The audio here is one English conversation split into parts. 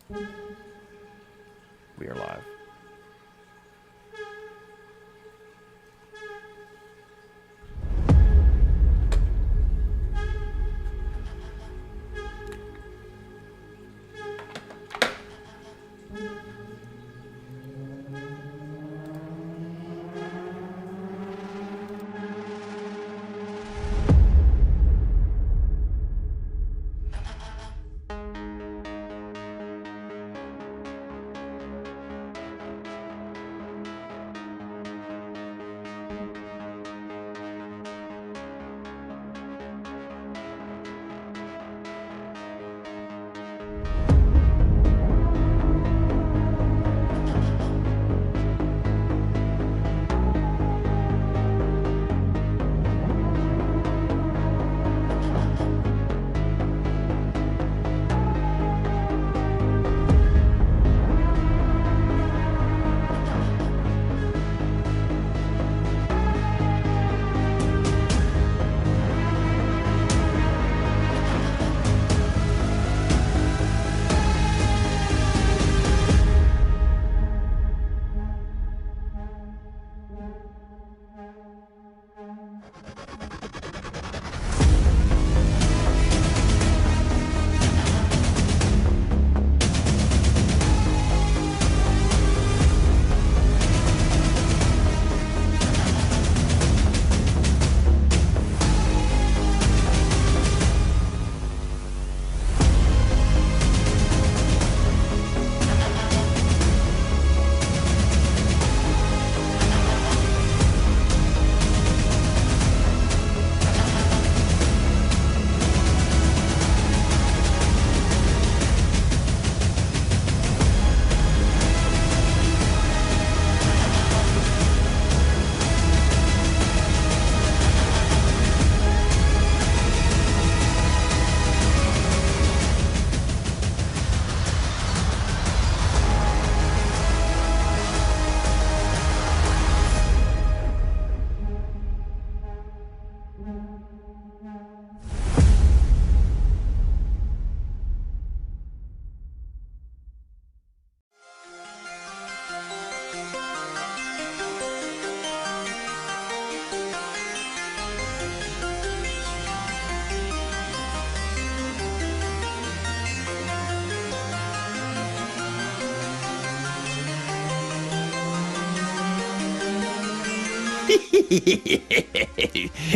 We are live.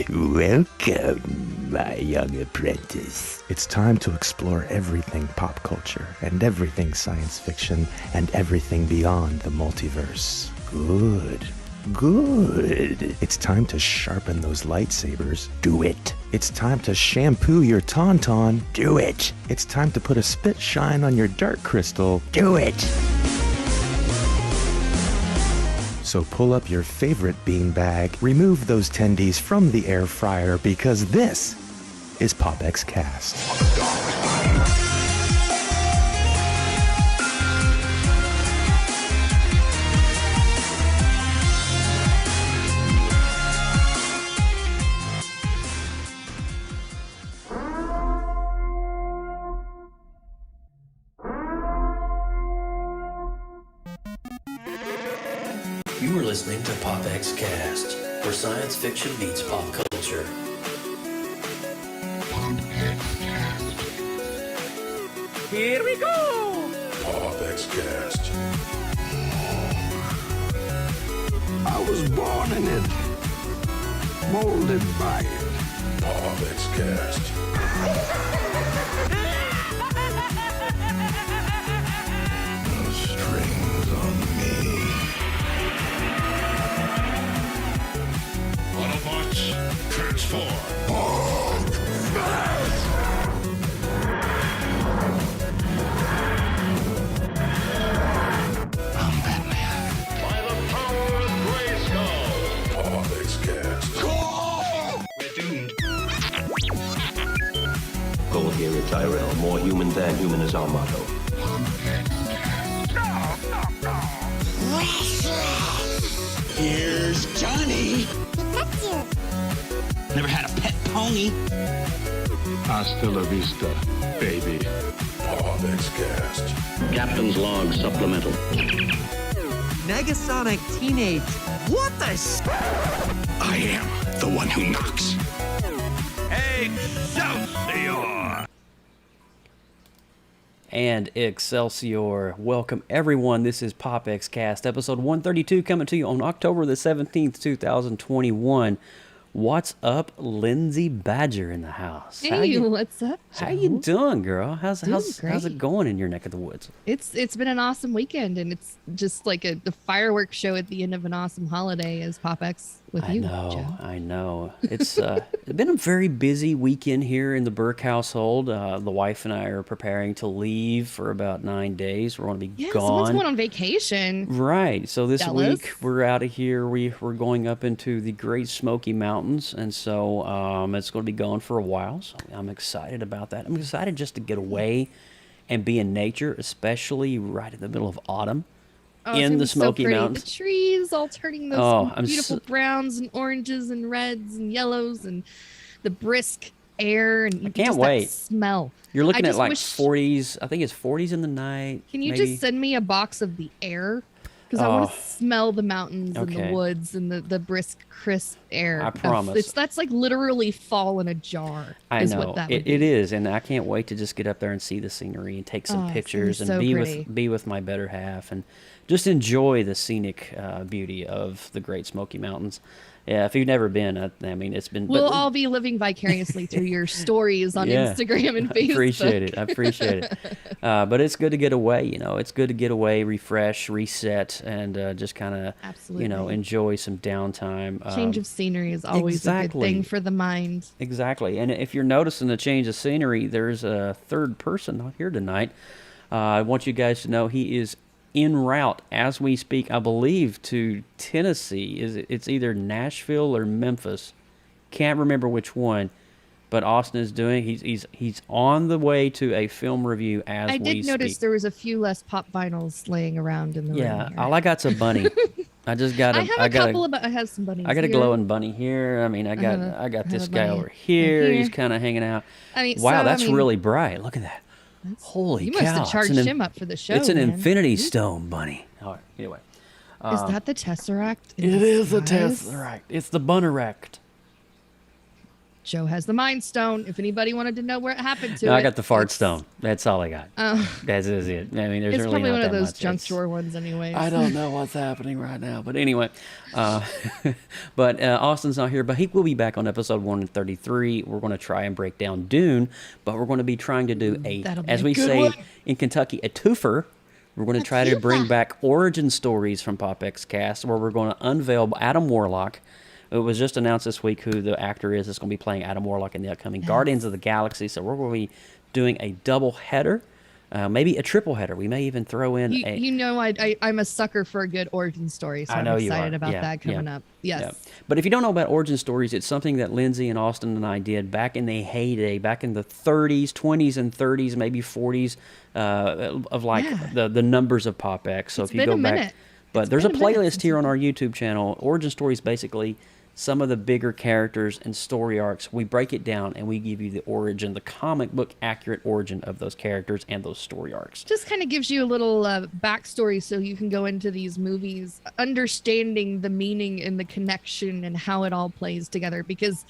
Welcome, my young apprentice. It's time to explore everything pop culture and everything science fiction and everything beyond the multiverse. Good. It's time to sharpen those lightsabers. Do it. It's time to shampoo your tauntaun. Do it. It's time to put a spit shine on your dark crystal. Do it. So pull up your favorite beanbag, remove those tendies from the air fryer, because this is PopXcast. You are listening to PopXcast, where science fiction meets pop culture. Here we go! PopXcast. I was born in it, molded by it. PopXcast. The strings on me. Autobots, transform. I'm Batman. By the power of Grayskull. PopXcast. We're doomed. Goal here at Tyrell. More human than human is our motto. Here's Johnny. Pikachu. Never had a pet pony. Hasta la vista, baby. PopXcast. Captain's log supplemental. Negasonic Teenage. What the I am the one who knocks. Excelsior! And Excelsior. Welcome, everyone. This is PopXcast, episode 132, coming to you on October the 17th, 2021. What's up, Lindsay Badger in the house? Hey, what's up, Joe? How you doing, girl? How's Great. it going in your neck of the woods? It's been an awesome weekend, and it's just like the fireworks show at the end of an awesome holiday as PopX with you, Joe. I know. It's been a very busy weekend here in the Burke household. The wife and I are preparing to leave for about 9 days. We're going to be Yeah, gone. someone's going on vacation. Right. So this Jealous. week we're out of here. We're going up into the Great Smoky Mountains, and so it's going to be gone for a while. So I'm excited about that. I'm excited just to get away and be in nature, especially right in the middle of autumn. Oh, it's In gonna the be so Smoky pretty. Mountains. The trees all turning those I'm beautiful browns and oranges and reds and yellows, and the brisk air, and can't just wait. that smell. You're looking I at just like wish- 40s. I think it's 40s in the night. Can you maybe. just send me a box of the air? Because I want to smell the mountains and Okay. the woods and the brisk, crisp air. I promise. That's like literally fall in a jar. I is know what that would it be. is, and I can't wait to just get up there and see the scenery and take some Oh, it's gonna be pictures and so be pretty. with my better half and just enjoy the scenic beauty of the Great Smoky Mountains. Yeah, if you've never been, I mean, it's been. We'll all be living vicariously through your stories on Yeah. Instagram and I Facebook. appreciate it. I appreciate it. But it's good to get away. You know, it's good to get away, refresh, reset, and just kind of, Absolutely. enjoy some downtime. Change of scenery is always a good exactly. thing for the mind. Exactly. And if you're noticing a change of scenery, there's a third person not here tonight. I want you guys to know he is en route as we speak, I believe, to Tennessee. It's either Nashville or Memphis. Can't remember which one. But Austin is doing. He's on the way to a film review as I we did notice speak. there was a few less pop vinyls laying around in the room. Yeah, here. all I got's a bunny. I just got a. I have a couple of. I have some bunnies. I got a here. glowing bunny here. I mean, I got have this a guy bunny over here. right He's here. kind of hanging out. I mean, Wow, so, that's I mean, really bright. Look at that. Holy You cow! must have it's charged an him up for the show. It's an man. infinity stone bunny. All right. Anyway, Is that the Tesseract? it is a disguise? tesseract. It's the Bunnerect. Joe has the Mind Stone. If anybody wanted to know where it happened to No, it, I got the fart it's- stone. That's all I got. That's is it. I mean, there's It's really probably not one of that those much. junk It's- drawer ones, anyways. I don't know what's happening right now, but anyway, but Austin's not here, but he will be back on episode 133. We're going to try and break down Dune, but we're going to be trying to do That'll be as a we good say one. in Kentucky, a twofer. We're going to try to bring back origin stories from PopXcast, where we're going to unveil Adam Warlock. It was just announced this week who the actor is that's going to be playing Adam Warlock in the upcoming Guardians of the Galaxy. So we're going to be doing a double header, maybe a triple header. We may even throw in You know, I'm a sucker for a good origin story, so I I'm know you excited are. about Yeah, that coming yeah, up. Yes. Yeah. But if you don't know about origin stories, it's something that Lindsay and Austin and I did back in the heyday, back in the 30s, 20s and 30s, maybe 40s, of like the numbers of PopX. So It's if you been go a back, minute. but It's there's a been a minute playlist since here on our YouTube channel. Origin stories, basically some of the bigger characters and story arcs. We break it down and we give you the origin, the comic book accurate origin of those characters and those story arcs. Just kind of gives you a little backstory so you can go into these movies understanding the meaning and the connection and how it all plays together. Because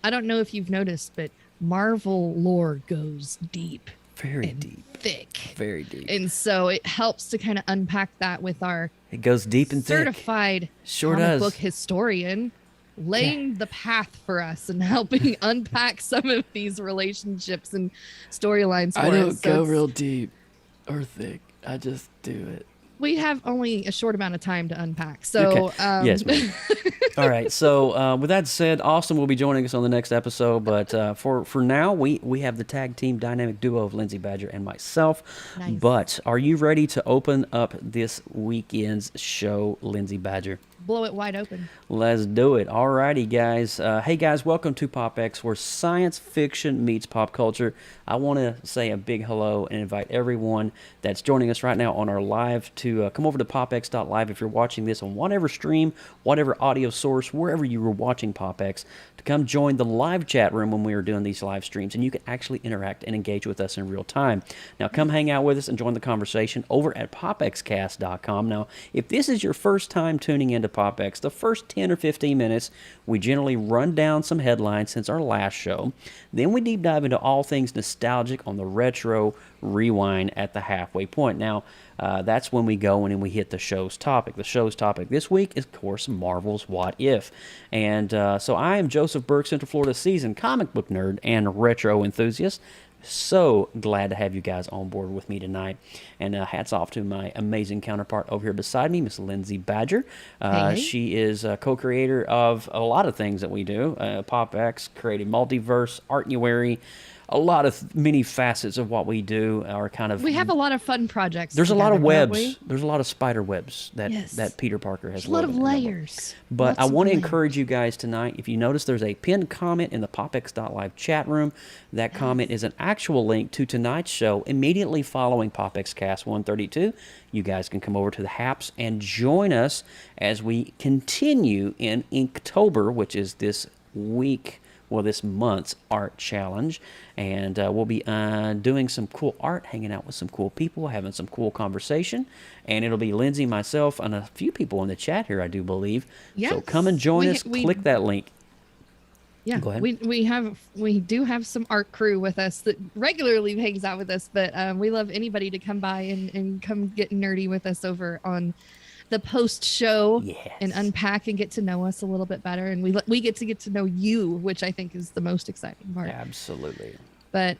I don't know if you've noticed, but Marvel lore goes deep. Very and deep. Thick. Very deep. And so it helps to kind of unpack that with our It goes deep and thick. certified Sure comic does. book historian laying the path for us and helping unpack some of these relationships and storylines for us. So it's- deep or thick. I just do it. we have only a short amount of time to unpack. So, Okay. Yes, ma'am. All right. So with that said, Austin will be joining us on the next episode. But for now, we have the tag team dynamic duo of Lindsay Badger and myself. Nice. But are you ready to open up this weekend's show, Lindsay Badger? blow it wide open. Let's do it. All righty, guys. Hey, guys, welcome to PopX, where science fiction meets pop culture. I want to say a big hello and invite everyone that's joining us right now on our live to come over to popx.live if you're watching this on whatever stream, whatever audio source, wherever you were watching PopX, to come join the live chat room when we are doing these live streams, and you can actually interact and engage with us in real time. Now, come hang out with us and join the conversation over at popxcast.com. Now, if this is your first time tuning into PopX, the first 10 or 15 minutes, we generally run down some headlines since our last show. Then we deep dive into all things nostalgic on the retro rewind at the halfway point. Now, that's when we go in and we hit the show's topic. The show's topic this week is, of course, Marvel's What If. And so I am Joseph Burke, Central Florida seasoned comic book nerd and retro enthusiast. So glad to have you guys on board with me tonight. And hats off to my amazing counterpart over here beside me, Miss Lindsay Badger. Hey. She is a co-creator of a lot of things that we do. PopX, Creative Multiverse, Artnuary. A lot of many facets of what we do are kind of... We have a lot of fun projects. There's a lot of together, don't webs. we? There's a lot of spider webs that, Yes. that Peter Parker has. There's a lot of woven in that web. layers. But Lots I of want to layers. encourage you guys tonight, if you notice there's a pinned comment in the popx.live chat room, that comment is an actual link to tonight's show immediately following PopXcast 132. You guys can come over to the Haps and join us as we continue in Inktober, which is this week, well, this month's art challenge. And we'll be doing some cool art, hanging out with some cool people, having some cool conversation. And it'll be Lindsay, myself, and a few people in the chat here, I do believe. Yes. So come and join us. We- Click that link. Yeah, Go ahead. we do have some art crew with us that regularly hangs out with us, but we love anybody to come by and come get nerdy with us over on the post show and unpack and get to know us a little bit better, and we get to know you, which I think is the most exciting part. Absolutely. But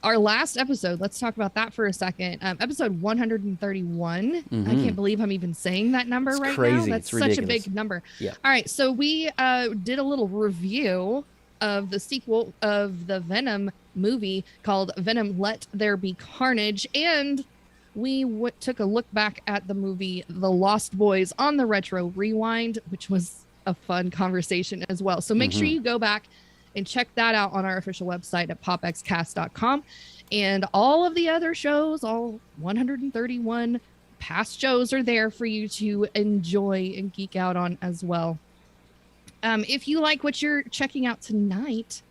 our last episode, let's talk about that for a second. Episode 131. I can't believe I'm even saying that number It's right crazy. now. That's It's such ridiculous. a big number. Yeah. All right, so we did a little review of the sequel of the Venom movie called Venom Let There Be Carnage, and we took a look back at the movie The Lost Boys on the Retro Rewind, which was a fun conversation as well. So make sure you go back and check that out on our official website at popxcast.com. And all of the other shows, all 131 past shows, are there for you to enjoy and geek out on as well. If you like what you're checking out tonight,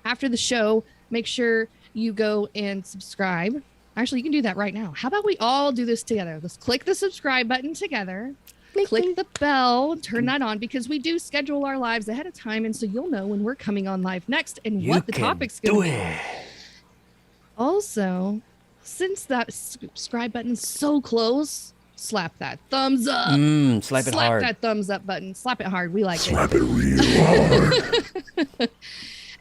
after the show, make sure you go and subscribe. Actually, you can do that right now. How about we all do this together? Let's click the subscribe button together. Click the bell, turn that on, because we do schedule our lives ahead of time, and so you'll know when we're coming on live next and what the topic's going to be. Also, since that subscribe button's so close, slap that thumbs up. Slap it hard. That thumbs up button. Slap it hard. We like Slap it real hard.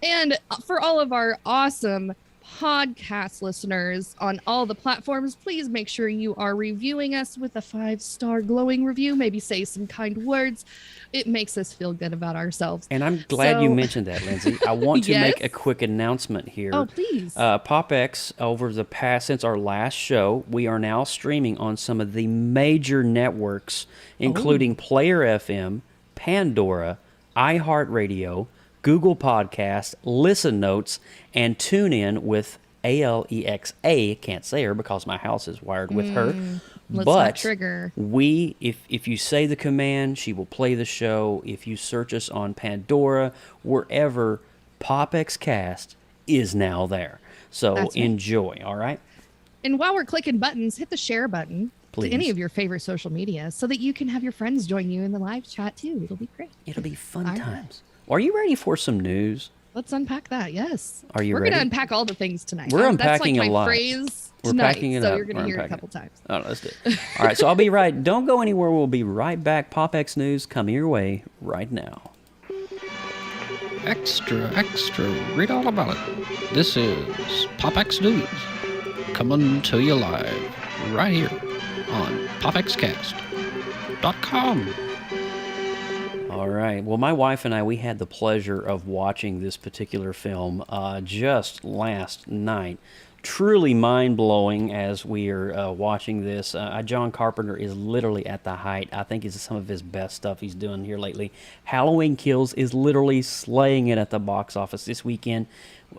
And for all of our awesome podcast listeners on all the platforms, please make sure you are reviewing us with a 5-star glowing review. Maybe say some kind words. It makes us feel good about ourselves. And I'm glad you mentioned that, Lindsay. I want to make Yes? a quick announcement here. Oh, please. PopX, over the past, since our last show, we are now streaming on some of the major networks, including Player FM, Pandora, iHeartRadio, Google Podcasts, Listen Notes, and TuneIn with Alexa. Can't say her because my house is wired with her. Let's But not trigger. if you say the command, she will play the show. If you search us on Pandora, wherever, PopXcast is now there. So That's right. enjoy, all right? And while we're clicking buttons, hit the share button Please. to any of your favorite social media so that you can have your friends join you in the live chat too. It'll be great. It'll be fun All right. times. Are you ready for some news? Let's unpack that. Yes. Are you We're ready? going to unpack all the things tonight. We're That's unpacking like a my lot. phrase We're tonight, packing it so up. you're going to We're hear it a unpacking couple times. Oh, no, that's it. All right, so I'll be right. Don't go anywhere. We'll be right back. PopX News coming your way right now. Extra, read all about it. This is PopX News, coming to you live right here on PopXcast.com. All right. Well, my wife and I, we had the pleasure of watching this particular film just last night. truly mind-blowing as we are watching this. John Carpenter is literally at the height. I think it's some of his best stuff he's doing here lately. Halloween Kills is literally slaying it at the box office this weekend.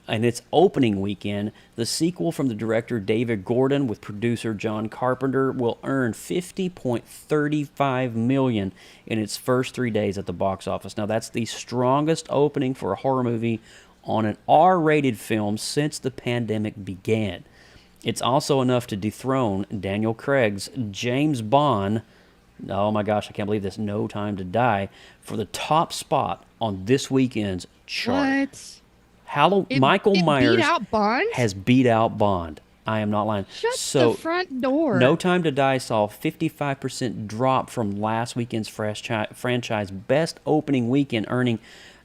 And its opening weekend, the sequel from the director David Gordon with producer John Carpenter will earn $50.35 million in its first 3 days at the box office. Now, that's the strongest opening for a horror movie on an R-rated film since the pandemic began. It's also enough to dethrone Daniel Craig's James Bond, oh my gosh, I can't believe this, No Time to Die, for the top spot on this weekend's chart. What? Michael Myers beat out Bond? has beat out Bond. I am not lying. Shut the front door. No Time to Die saw a 55% drop from last weekend's franchise best opening weekend, earning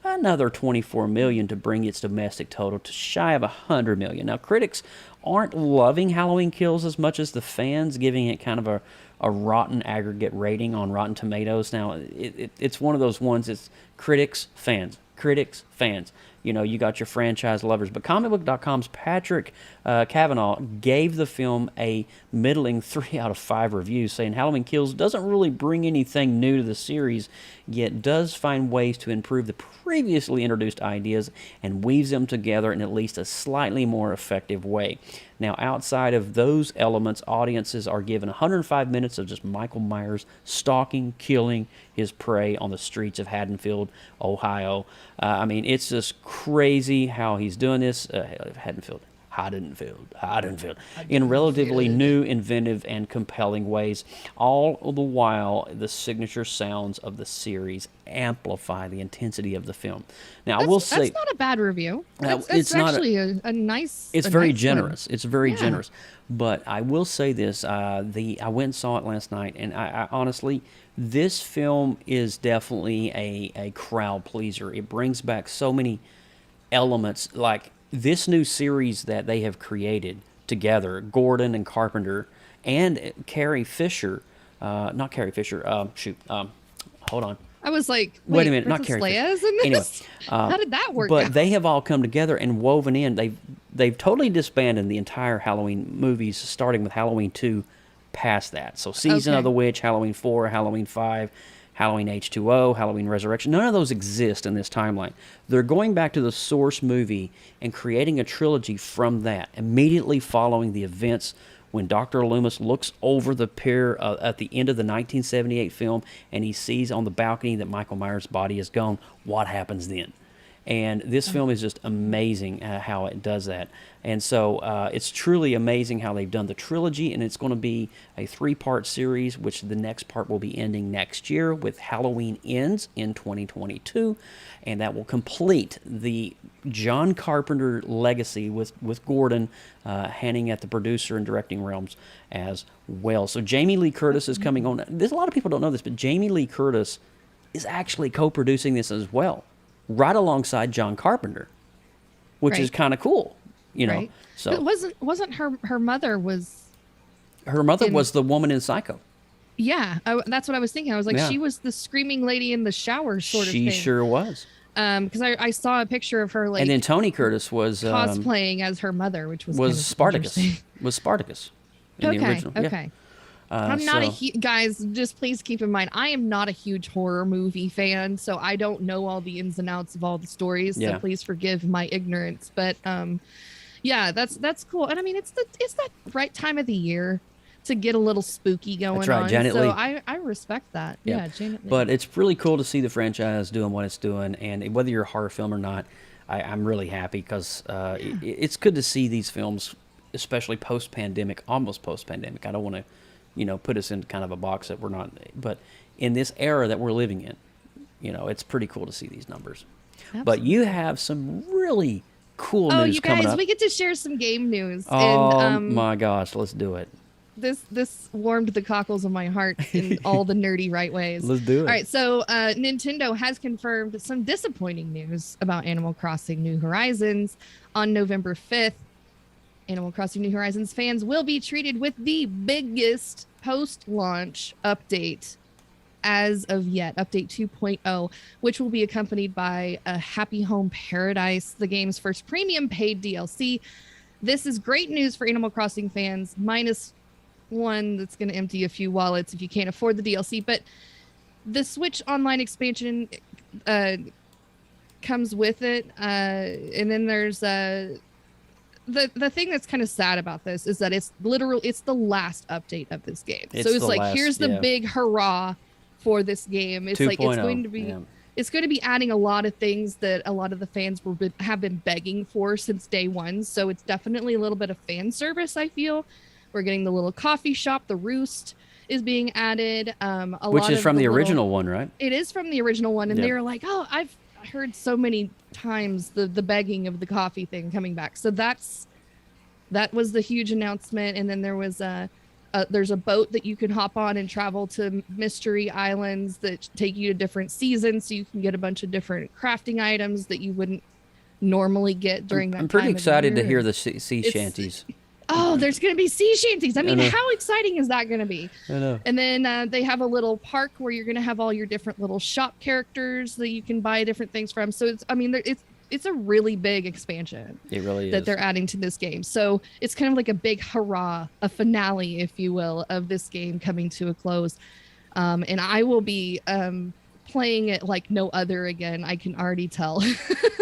another $24 million to bring its domestic total to shy of $100 million. Now, critics aren't loving Halloween Kills as much as the fans, giving it kind of a rotten aggregate rating on Rotten Tomatoes. Now, it's one of those ones, it's critics, fans. You know, you got your franchise lovers. But comicbook.com's Patrick Cavanaugh gave the film a middling 3 out of 5 reviews, saying Halloween Kills doesn't really bring anything new to the series, yet does find ways to improve the previously introduced ideas and weaves them together in at least a slightly more effective way. Now, outside of those elements, audiences are given 105 minutes of just Michael Myers stalking, killing his prey on the streets of Haddonfield, Ohio. I mean, it's just crazy how he's doing this. Haddonfield, in relatively new, inventive, and compelling ways. All the while, the signature sounds of the series amplify the intensity of the film. Now, I will say that's not a bad review. It's actually a nice. It's very generous. It's very generous. But I will say this: I went and saw it last night, and I honestly, this film is definitely a crowd pleaser. It brings back so many elements, like this new series that they have created together, Gordon and Carpenter and Carrie Fisher, not Carrie Fisher, hold on. I was like, wait a minute, Princess not Carrie Leia's Fisher. in this? Anyway, how did that work But out? they have all come together and woven in. They've totally disbanded the entire Halloween movies, starting with Halloween 2 past that. So Season of the Witch, Halloween 4, Halloween 5, Halloween H2O, Halloween Resurrection, none of those exist in this timeline. They're going back to the source movie and creating a trilogy from that, immediately following the events when Dr. Loomis looks over the pier at the end of the 1978 film and he sees on the balcony that Michael Myers' body is gone. What happens then? And this film is just amazing how it does that. And so it's truly amazing how they've done the trilogy, and it's going to be a 3-part series, which the next part will be ending next year with Halloween Ends in 2022, and that will complete the John Carpenter legacy with Gordon handing at the producer and directing realms as well. So Jamie Lee Curtis is coming on. There's a lot of people don't know this, but Jamie Lee Curtis is actually co-producing this as well, right alongside John Carpenter, which is kind of cool, you know. Right. So it wasn't her mother was. Her mother was the woman in Psycho. Yeah, that's what I was thinking. I was like, she was the screaming lady in the shower sort of thing. She sure was. Because I saw a picture of her, like, and then Tony Curtis was cosplaying as her mother, which was Spartacus. Was Spartacus in the original? Okay. I'm not guys, just please keep in mind, I am not a huge horror movie fan, so I don't know all the ins and outs of all the stories. So please forgive my ignorance. But yeah, that's cool. And I mean, it's that right time of the year to get a little spooky going That's right, on. Janet so Leigh. I respect that. Yeah, Janet Leigh. But it's really cool to see the franchise doing what it's doing, and whether you're a horror film or not, I'm really happy because it's good to see these films, especially post-pandemic, almost post-pandemic. I don't want to put us in kind of a box that we're not, but in this era that we're living in, it's pretty cool to see these numbers. Absolutely. But you have some really cool news coming up. Oh, you guys, we get to share some game news. Oh, and, my gosh, let's do it. This warmed the cockles of my heart in all the nerdy right ways. Let's do it. All right, so Nintendo has confirmed some disappointing news about Animal Crossing New Horizons. On November 5th, Animal Crossing New Horizons fans will be treated with the biggest post-launch update as of yet, Update 2.0, which will be accompanied by a Happy Home Paradise, the game's first premium paid DLC. this is great news for Animal Crossing fans, minus one that's going to empty a few wallets if you can't afford the DLC. But the Switch Online expansion comes with it. And then there's the thing that's kind of sad about this is that it's the last update of this game. So it's like, here's the big hurrah for this game. It's like, it's going to be... Yeah. It's going to be adding a lot of things that a lot of the fans have been begging for since day one. So it's definitely a little bit of fan service, I feel. We're getting the little coffee shop. The Roost is being added. Which is from the original one, right? It is from the original one. And they were like, oh, I've heard so many times the begging of the coffee thing coming back. So that was the huge announcement. And then there was there's a boat that you can hop on and travel to mystery islands that take you to different seasons, so you can get a bunch of different crafting items that you wouldn't normally get during that time. I'm pretty excited to hear the sea shanties. Oh, there's going to be sea shanties. I mean, how exciting is that going to be? I know. And then they have a little park where you're going to have all your different little shop characters that you can buy different things from. So it's a really big expansion. It really is. That they're adding to this game. So it's kind of like a big hurrah, a finale, if you will, of this game coming to a close. And I will be playing it like no other again. I can already tell.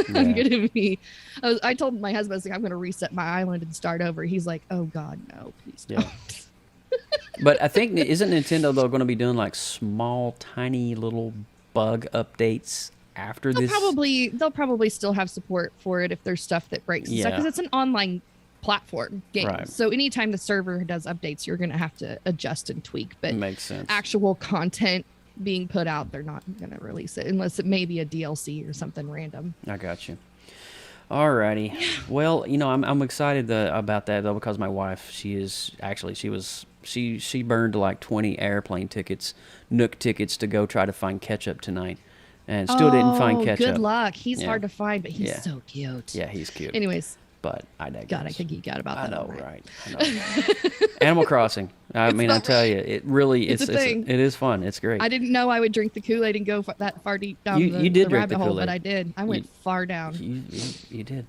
I'm going to be... I told my husband, I was like, I'm going to reset my island and start over. He's like, oh, God, no, please don't. Yeah. But I think, isn't Nintendo, though, going to be doing like small, tiny little bug updates after this? They'll probably still have support for it if there's stuff that breaks and stuff, because it's an online platform game. Right. So anytime the server does updates, you're going to have to adjust and tweak. But makes sense. Actual content being put out, they're not going to release it unless it may be a DLC or something random. I got you. Alrighty. Well, I'm excited about that though, because my wife, she burned like 20 airplane tickets, Nook tickets to go try to find ketchup tonight. And still didn't find ketchup. Good luck. He's hard to find, but he's so cute. Yeah, he's cute. Anyways. But I digress. God, I could geek out about that. I know, right? I know. Animal Crossing. I mean, I tell you, it really it's a thing. It is fun. It's great. I didn't know I would drink the Kool-Aid and go that far deep down the rabbit hole, but I did. I went far down. You did.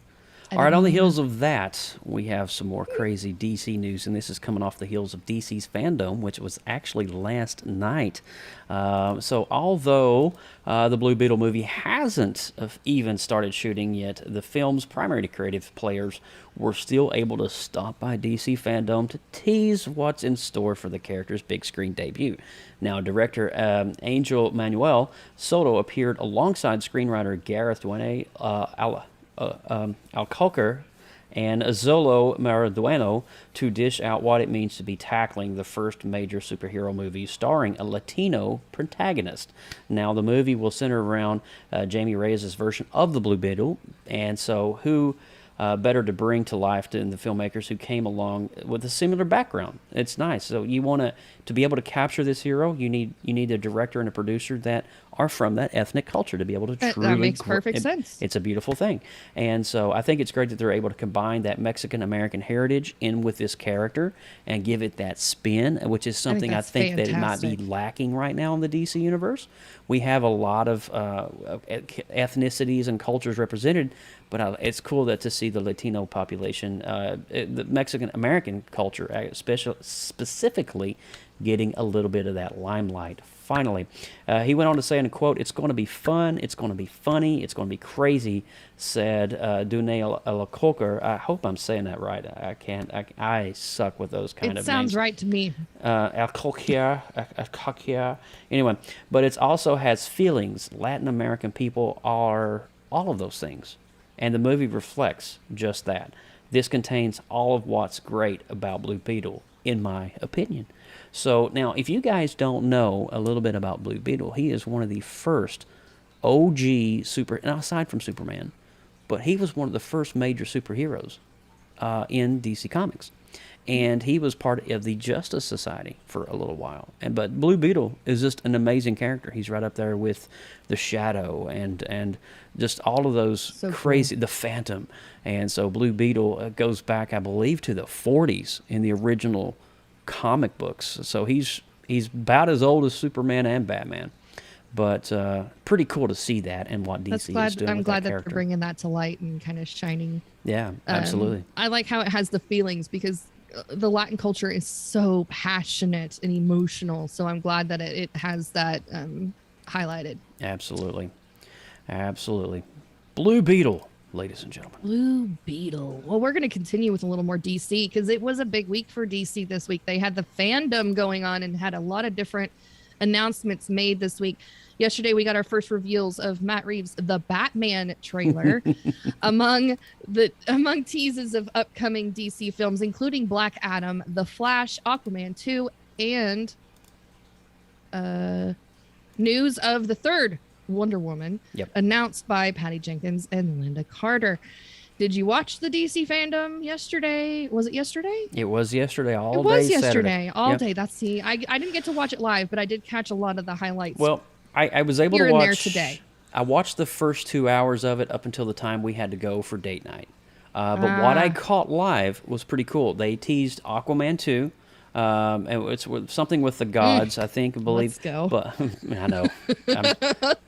All right, on the heels of that, we have some more crazy DC news, and this is coming off the heels of DC's Fandom, which was actually last night. So although the Blue Beetle movie hasn't even started shooting yet, the film's primary creative players were still able to stop by DC Fandom to tease what's in store for the character's big screen debut. Now, director Angel Manuel Soto appeared alongside screenwriter Gareth Duane, Alcocer and Zolo Maradueno to dish out what it means to be tackling the first major superhero movie starring a Latino protagonist. Now, the movie will center around Jamie Reyes' version of the Blue Beetle, and so who better to bring to life than the filmmakers who came along with a similar background. It's nice. So you want to be able to capture this hero, you need a director and a producer that are from that ethnic culture to be able to truly... That makes perfect sense. It's a beautiful thing. And so I think it's great that they're able to combine that Mexican-American heritage in with this character and give it that spin, which is something I think that it might be lacking right now in the DC universe. We have a lot of ethnicities and cultures represented, but it's cool to see the Latino population, the Mexican-American culture, specifically getting a little bit of that limelight. Finally, he went on to say in a quote, "It's going to be fun, it's going to be funny, it's going to be crazy," said Duane Alcocer. I hope I'm saying that right. I suck with those kind of names. It sounds right to me. Alcocer. Anyway, but it also has feelings. Latin American people are all of those things, and the movie reflects just that. This contains all of what's great about Blue Beetle, in my opinion. So now, if you guys don't know a little bit about Blue Beetle, he is one of the first OG and aside from Superman, but he was one of the first major superheroes in DC Comics. And he was part of the Justice Society for a little while. But Blue Beetle is just an amazing character. He's right up there with the Shadow and just all of those crazy, the Phantom. And so Blue Beetle goes back, I believe, to the 40s in the original comic books. So he's about as old as Superman and Batman. But pretty cool to see that and what DC is doing I'm with glad that that character. they're bringing that to light and kind of shining. Yeah, absolutely. I like how it has the feelings, because the Latin culture is so passionate and emotional. So I'm glad that it has that highlighted. Absolutely. Absolutely. Blue Beetle, ladies and gentlemen. Blue Beetle. Well, we're going to continue with a little more DC, because it was a big week for DC this week. They had the fandom going on and had a lot of different announcements made this week. Yesterday, we got our first reveals of Matt Reeves' The Batman trailer, among teases of upcoming DC films, including Black Adam, The Flash, Aquaman 2, and news of the third Wonder Woman, announced by Patty Jenkins and Linda Carter. Did you watch the DC fandom yesterday? Was it yesterday? It was yesterday, all day. It was yesterday, Saturday. all day. I didn't get to watch it live, but I did catch a lot of the highlights. Well, I was able here to and watch there today. I watched the first 2 hours of it up until the time we had to go for date night. But what I caught live was pretty cool. They teased Aquaman 2. And it's something with the gods, I think, I believe. Let's go. But I know.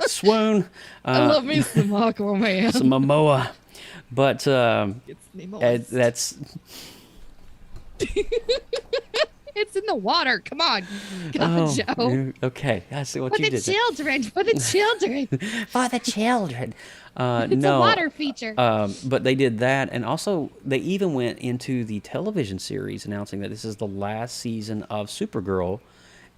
Swoon. I love me some Aquaman. Some Momoa. But It's that's... It's in the water. Come on. God, Joe. Okay. I see what For you the did there. children. For the children. For the children. It's a water feature. But they did that, and also they even went into the television series, announcing that this is the last season of Supergirl,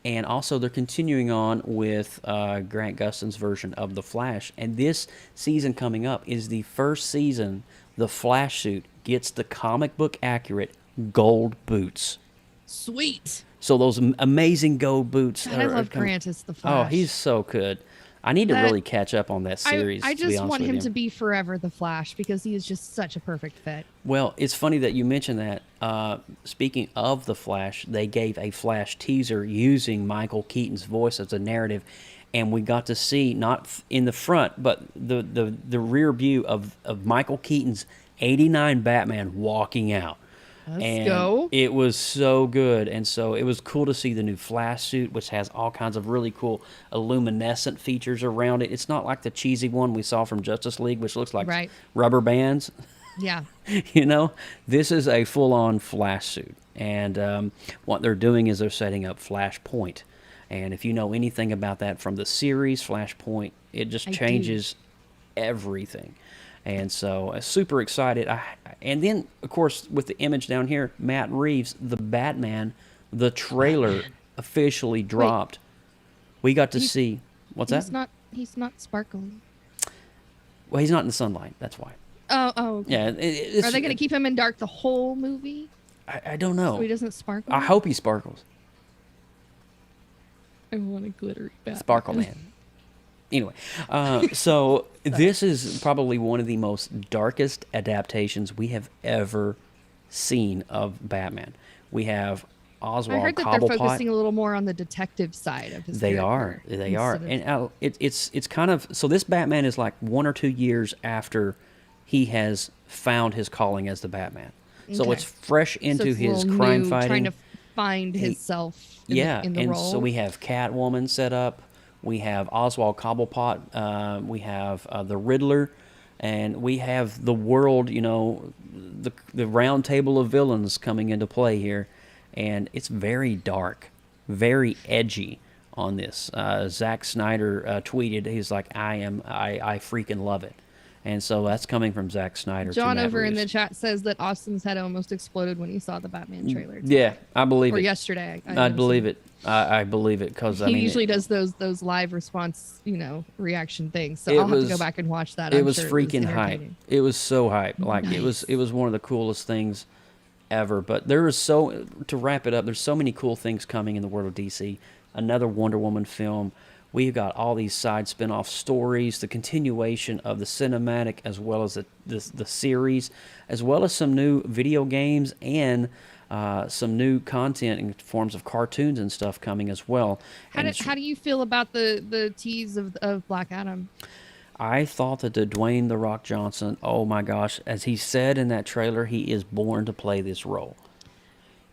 and also they're continuing on with Grant Gustin's version of The Flash. And this season coming up is the first season the Flash suit gets the comic book accurate gold boots. Sweet. So those amazing gold boots. God, I love Grant as the Flash. Oh, he's so good. I need to really catch up on that series. I to be just honest want with him you. to be forever the Flash, because he is just such a perfect fit. Well, it's funny that you mentioned that. Speaking of the Flash, they gave a Flash teaser using Michael Keaton's voice as a narrative, and we got to see, not in the front, but the rear view of Michael Keaton's '89 Batman walking out. Let's go. It was so good, and so it was cool to see the new Flash suit, which has all kinds of really cool luminescent features around it. It's not like the cheesy one we saw from Justice League, which looks like rubber bands. Yeah. You know, this is a full-on Flash suit, and what they're doing is they're setting up Flashpoint. And if you know anything about that from the series Flashpoint, it just changes everything. And so super excited. And then, of course, with the image down here, Matt Reeves, the Batman, the trailer officially dropped. We got to see... What's that? He's not sparkling. Well, he's not in the sunlight. That's why. Oh, okay. Yeah. Are they going to keep him in dark the whole movie? I don't know. So he doesn't sparkle? I hope he sparkles. I want a glittery Batman. Sparkle Man. Anyway, so this is probably one of the most darkest adaptations we have ever seen of Batman. We have Oswald Cobblepot. I heard that they're focusing a little more on the detective side of his character. They are. And it's kind of... So this Batman is like 1 or 2 years after he has found his calling as the Batman. So it's fresh into his crime fighting. Trying to find himself in the role. So we have Catwoman set up. We have Oswald Cobblepot. We have the Riddler. And we have the world, you know, the round table of villains coming into play here. And it's very dark, very edgy on this. Zack Snyder tweeted, he's like, I freaking love it. And so that's coming from Zack Snyder. John to Matt over in Reeves. the chat says that Austin's head almost exploded when he saw the Batman trailer. Yeah, I believe it. Or yesterday. I believe it. I believe it because he usually does those live response, reaction things. So I'll have to go back and watch that. It was freaking hype. It was so hype. Like Nice. it was one of the coolest things ever. But there is to wrap it up. There's so many cool things coming in the world of DC. Another Wonder Woman film. We've got all these side spin-off stories, the continuation of the cinematic as well as the series, as well as some new video games and some new content in forms of cartoons and stuff coming as well. How do you feel about the tease of Black Adam? I thought that the Dwayne "The Rock" Johnson, oh my gosh, as he said in that trailer, he is born to play this role.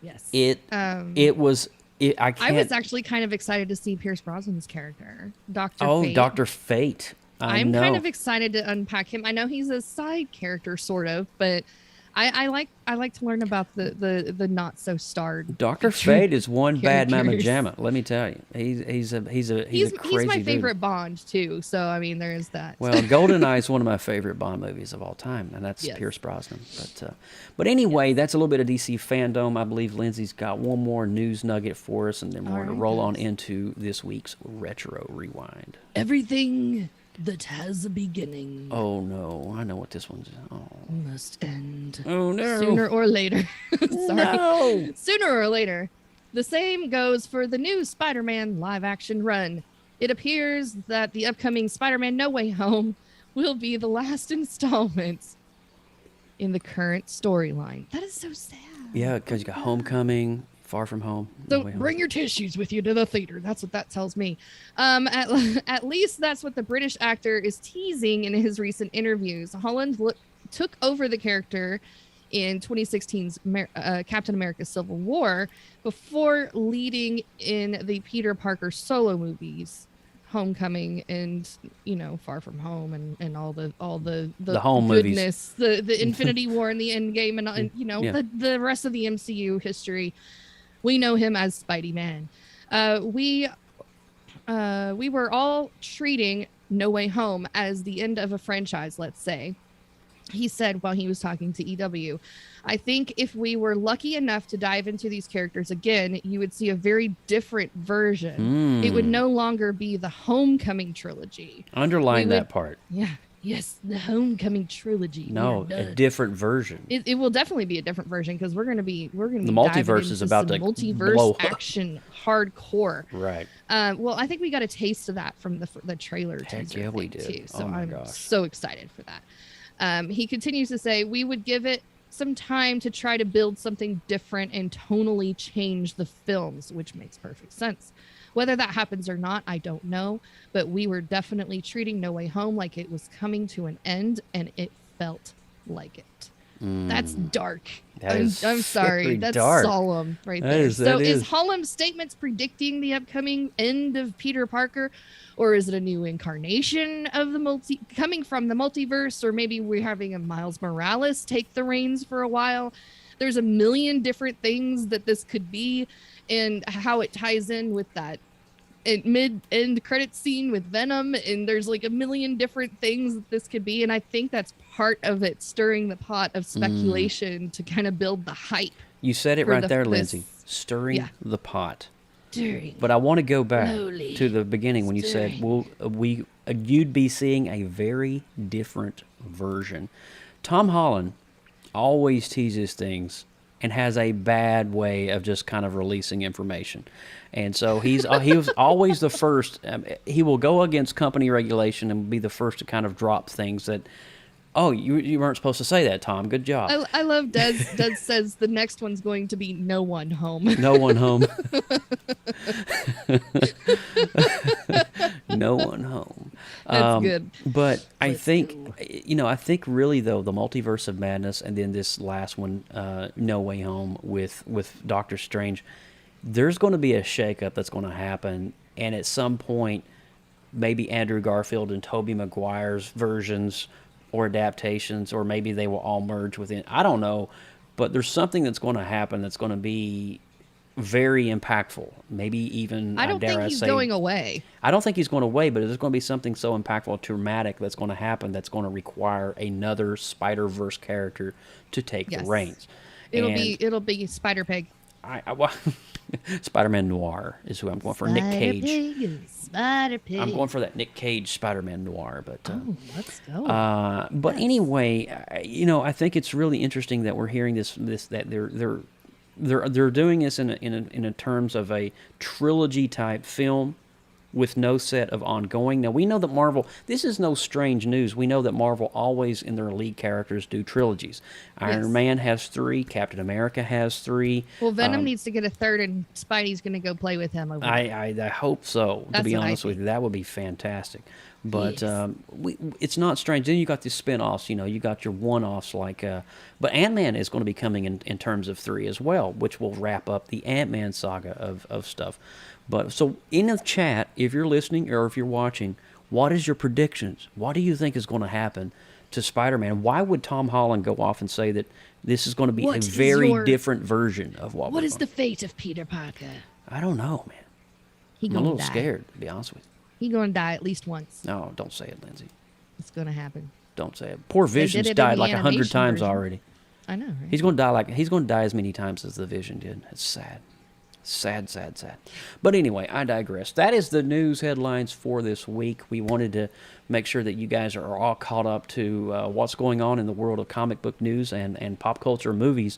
Yes. It was I can't. I was actually kind of excited to see Pierce Brosnan's character, Dr. Oh, Fate. Dr. Fate. I'm know. kind of excited to unpack him. I know he's a side character, sort of, but I like to learn about the not so starred. Dr. Fate is one bad mamma characters. jamma. Let me tell you, he's a crazy He's my dude. favorite Bond too. So I mean, there is that. Well, GoldenEye is one of my favorite Bond movies of all time, and that's Yes. Pierce Brosnan. But anyway, that's a little bit of DC fandom. I believe Lindsay's got one more news nugget for us, and then we're going to roll on into this week's Retro Rewind. Everything that has a beginning Oh no, I know what this one's. Oh, must end. oh no. Sooner or later. Sorry. No. Sooner or later. The same goes for the new Spider-Man live-action run. It appears that the upcoming Spider-Man No Way Home will be the last installment in the current storyline. That is so sad. Yeah, because you got Homecoming, Far From Home. So No Way Home. bring your tissues with you to the theater. That's what that tells me. At least that's what the British actor is teasing in his recent interviews. Holland took over the character in 2016's Captain America Civil War before leading in the Peter Parker solo movies, Homecoming and Far From Home and all the home movies. goodness, the Infinity War and the Endgame and the rest of the MCU history. We know him as Spidey Man. We were all treating No Way Home as the end of a franchise, let's say. He said while he was talking to EW, I think if we were lucky enough to dive into these characters again, you would see a very different version. It would no longer be the Homecoming trilogy. Underline that part. Yeah. Yes, the Homecoming trilogy. No, a different version. It will definitely be a different version because we're gonna be The multiverse is about to multiverse blow up. action hardcore. Right. Well, I think we got a taste of that from the trailer. Heck teaser yeah, we thing, did. Too, so Oh my I'm gosh. so excited for that. He continues to say we would give it some time to try to build something different and tonally change the films, which makes perfect sense. Whether that happens or not, I don't know, but we were definitely treating No Way Home like it was coming to an end, and it felt like it. That's dark. I'm sorry. very That's dark. solemn right That there. is- So that is is. Holland's statements predicting the upcoming end of Peter Parker, or is it a new incarnation of the coming from the multiverse, or maybe we're having a Miles Morales take the reins for a while? There's a million different things that this could be, and how it ties in with that mid-end credit scene with Venom, and there's like a million different things that this could be, and I think that's part of it stirring the pot of speculation to kind of build the hype. You said it for right there, this- Lindsay. Stirring yeah. the pot. Stirring. But I want to go back Slowly to the beginning when you said you'd be seeing a very different version. Tom Holland always teases things and has a bad way of just kind of releasing information. And so he was always the first. He will go against company regulation and be the first to kind of drop things that, oh, you weren't supposed to say that, Tom. Good job. I love Des. Des says the next one's going to be No One Home. No one home. No one home. That's good. But I think, I think really though the Multiverse of Madness and then this last one, No Way Home with Doctor Strange, there's going to be a shakeup that's going to happen, and at some point, maybe Andrew Garfield and Tobey Maguire's versions or adaptations, or maybe they will all merge within. I don't know, but there's something that's going to happen that's going to be very impactful. Maybe even I don't think he's going away. I don't think he's going away, but there's going to be something so impactful, traumatic that's going to happen that's going to require another Spider-Verse character to take the reins. It'll be Spider Pig. Spider-Man Noir is who I'm going for. Nick Cage. Spider Pig. I'm going for that Nick Cage Spider-Man Noir, but let's go. but anyway, I think it's really interesting that we're hearing this that they're doing this in a terms of a trilogy type film with no set of ongoing. Now we know that Marvel, this is no strange news. We know that Marvel always in their lead characters do trilogies. Iron Man has 3, Captain America has 3. Well, Venom needs to get a third, and Spidey's going to go play with him. I hope so. That's to be what I honest with think. you, that would be fantastic. But Yes. it's not strange. Then you got these spin-offs. You got your one-offs like. But Ant-Man is going to be coming in terms of 3 as well, which will wrap up the Ant-Man saga of stuff. But so in the chat, if you're listening or if you're watching, what is your predictions? What do you think is going to happen to Spider-Man? Why would Tom Holland go off and say that this is going to be What a is very your- different version of what? What we're is going- the fate of Peter Parker? I don't know, man. He I'm a gonna little die. scared, to be honest with you. He gonna die at least once. No, don't say it, Lindsay. It's gonna happen. Don't say it. Poor did Vision's it in died the like 100 animation times version. already. I know, right? He's going to die as many times as the Vision did. It's sad. Sad, sad, sad. But anyway, I digress. That is the news headlines for this week. We wanted to make sure that you guys are all caught up to what's going on in the world of comic book news and pop culture movies.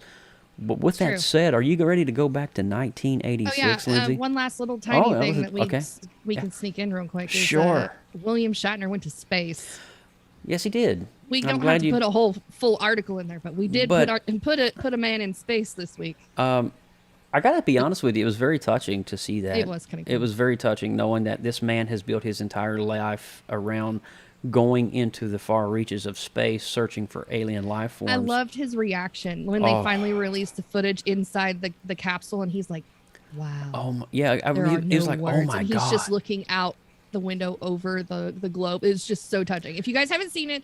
But with True. that said, are you ready to go back to 1986, Lindsay? One last little tiny that thing was that we okay. we can sneak in real quick. Is, Sure. William Shatner went to space. Yes, he did. We I'm don't glad have to put a whole full article in there, but we did But- put a man in space this week. I gotta be honest with you, it was very touching to see that. It was kinda cool. It was very touching knowing that this man has built his entire life around going into the far reaches of space, searching for alien life forms. I loved his reaction when they finally released the footage inside the capsule, and he's like, "Wow." Oh my, yeah, There are he was no like, words. oh my and god. he's just looking out the window over the globe. It's just so touching. If you guys haven't seen it,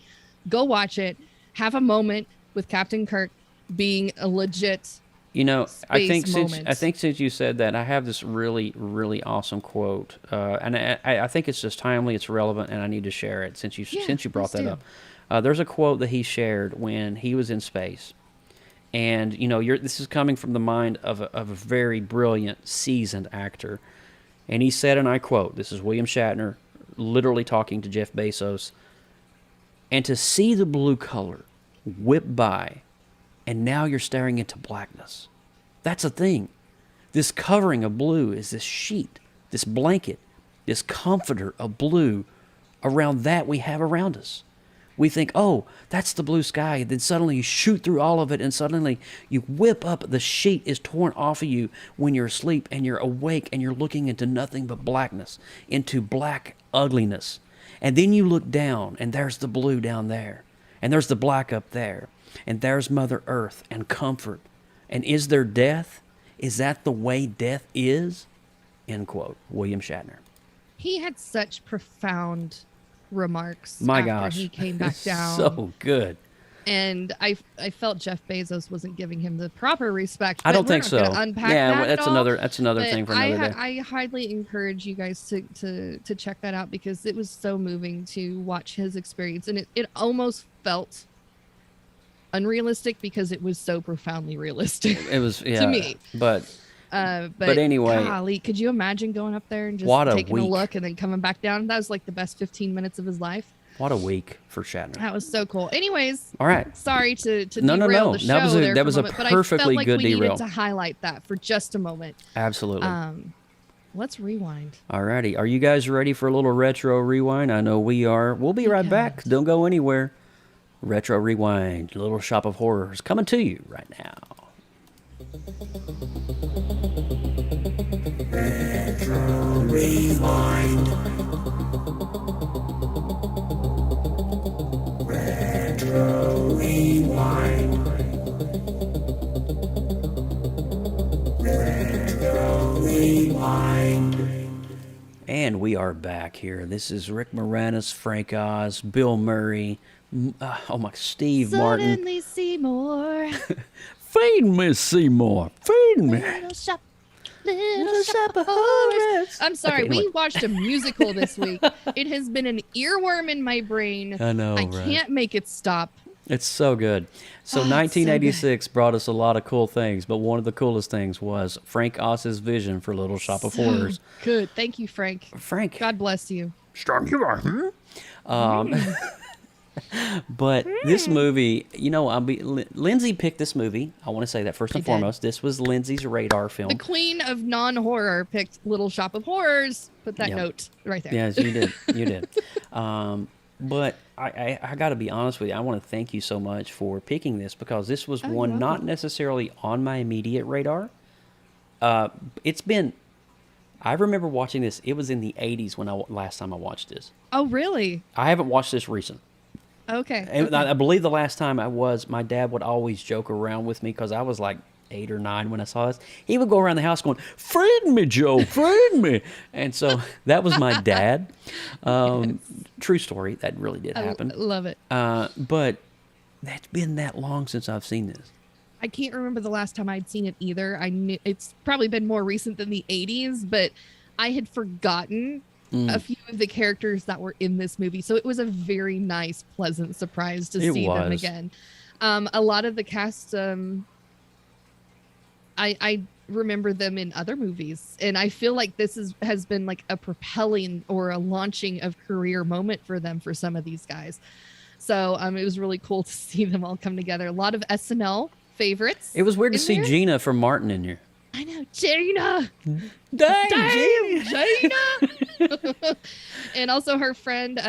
go watch it. Have a moment with Captain Kirk being a legit. I think space since you said that, I have this really, really awesome quote, and I think it's just timely, it's relevant, and I need to share it since you brought please that do. up. There's a quote that he shared when he was in space, and this is coming from the mind of a very brilliant, seasoned actor, and he said, and I quote, this is William Shatner, literally talking to Jeff Bezos, and to see the blue color whip by. And now you're staring into blackness. That's a thing. This covering of blue is this sheet, this blanket, this comforter of blue around that we have around us. We think, oh, that's the blue sky. Then suddenly you shoot through all of it, and suddenly you whip up. The sheet is torn off of you when you're asleep, and you're awake, and you're looking into nothing but blackness, into black ugliness. And then you look down, and there's the blue down there, and there's the black up there. And there's Mother Earth and comfort. And is there death? Is that the way death is? End quote. William Shatner. He had such profound remarks. My after gosh. he came back down. So good. And I felt Jeff Bezos wasn't giving him the proper respect. I but don't we're think not so. gonna unpack Yeah, that that's at all. another But thing for another day. I highly encourage you guys to check that out because it was so moving to watch his experience, and it almost felt unrealistic because it was so profoundly realistic. It was, yeah. to me. But But anyway, golly, could you imagine going up there and just what a taking a week. look and then coming back down? That was like the best 15 minutes of his life. what a week for Shatner. That was so cool. Anyways, All right. sorry to No, derail no. the That show was a- there that for was a moment, but I felt perfectly like good we derail. needed to highlight that for just a moment. Absolutely. Let's rewind. Alrighty. Are you guys ready for a little retro rewind? I know we are. We'll be right back. Don't go anywhere. Retro Rewind, Little Shop of Horrors, coming to you right now. And we are back here. This is Rick Moranis, Frank Oz, Bill Murray, Steve Martin. Suddenly Seymour. Feed me, Seymour. Feed me. Little shop of horrors. I'm sorry, Okay, anyway. we watched a musical this week. It has been an earworm in my brain. I know, I right? can't make it stop. It's so good. So Oh, it's so 1986 brought us a lot of cool things, but one of the coolest things was Frank Oz's vision for Little Shop of Horrors. Good. Thank you, Frank. Frank. God bless you. Strong you are. But this movie, Lindsay picked this movie. I want to say that first and I did. foremost. This was Lindsay's radar film. The queen of non-horror picked Little Shop of Horrors. Put that Yep. note right there. Yes, you did. You did. But I got to be honest with you. I want to thank you so much for picking this because this was one you're not welcome. necessarily on my immediate radar. It's been I remember watching this. It was in the 80s when last time I watched this. Oh, really? I haven't watched this recent. Okay. And okay. I believe the last time my dad would always joke around with me because I was like 8 or 9 when I saw this. He would go around the house going, "Friend me, Joe, friend me." And so that was my dad. Yes. True story. That really did happen. I love it. But that's been that long since I've seen this. I can't remember the last time I'd seen it either. I knew it's probably been more recent than the 80s, but I had forgotten a few of the characters that were in this movie. So it was a very nice, pleasant surprise to see them again. A lot of the cast, I remember them in other movies, and I feel like this has been like a propelling or a launching of career moment for them for some of these guys. So it was really cool to see them all come together. A lot of SNL favorites. It was weird to see Gina from Martin in here. I know, Gina. Dang, Gina. And also her friend,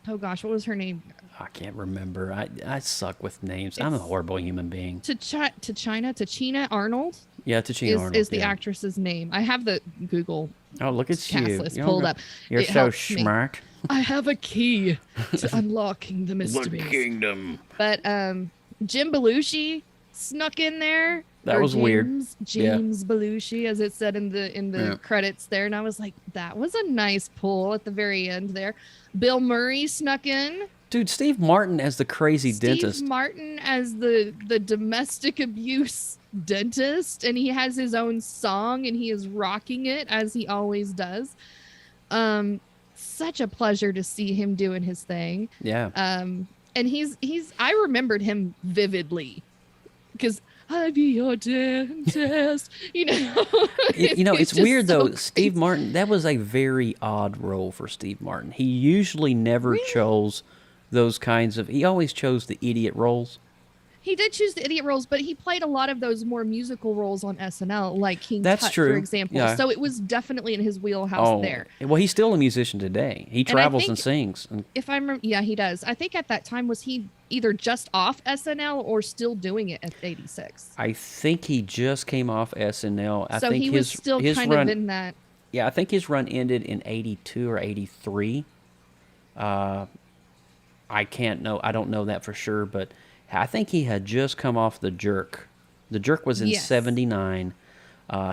oh gosh, what was her name? I can't remember. I suck with names. I'm a horrible human being. Tachina Arnold. Yeah, Tachina Arnold is the actress's name. I have the Google look at cast you. list pulled up. You're so smart. I have a key to unlocking the mysteries. The kingdom. But Jim Belushi snuck in there. That was weird. James Belushi, as it said in the credits there, and I was like, that was a nice pull at the very end there. Bill Murray snuck in. Dude, Steve Martin as the crazy dentist. Steve Martin as the domestic abuse dentist, and he has his own song, and he is rocking it as he always does. Such a pleasure to see him doing his thing. Yeah. And he's I remembered him vividly because I'll be your dentist. It's weird so though. crazy. Steve Martin, that was a very odd role for Steve Martin. He usually never chose those kinds of. He always chose the idiot roles. He did choose the idiot roles, but he played a lot of those more musical roles on SNL, like King Tut, true. for example. Yeah. So it was definitely in his wheelhouse there. Well, he's still a musician today. He travels and sings. If I'm, yeah, he does. I think at that time, was he either just off SNL or still doing it at 86? I think he just came off SNL. I so think he was still kind of in that. Yeah, I think his run ended in 82 or 83. I don't know that for sure, but I think he had just come off The Jerk. The Jerk was in 79.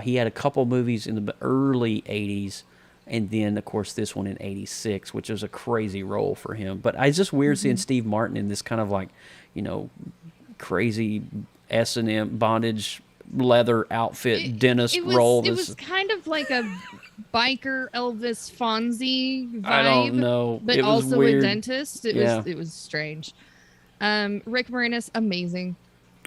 He had a couple movies in the early 80s, and then, of course, this one in 86, which was a crazy role for him. But it's just weird seeing Steve Martin in this kind of like, crazy S&M bondage leather outfit dentist role. It was kind of like a biker Elvis Fonzie vibe. I don't know. But it was also weird. a dentist. It was strange. Rick Moranis, amazing.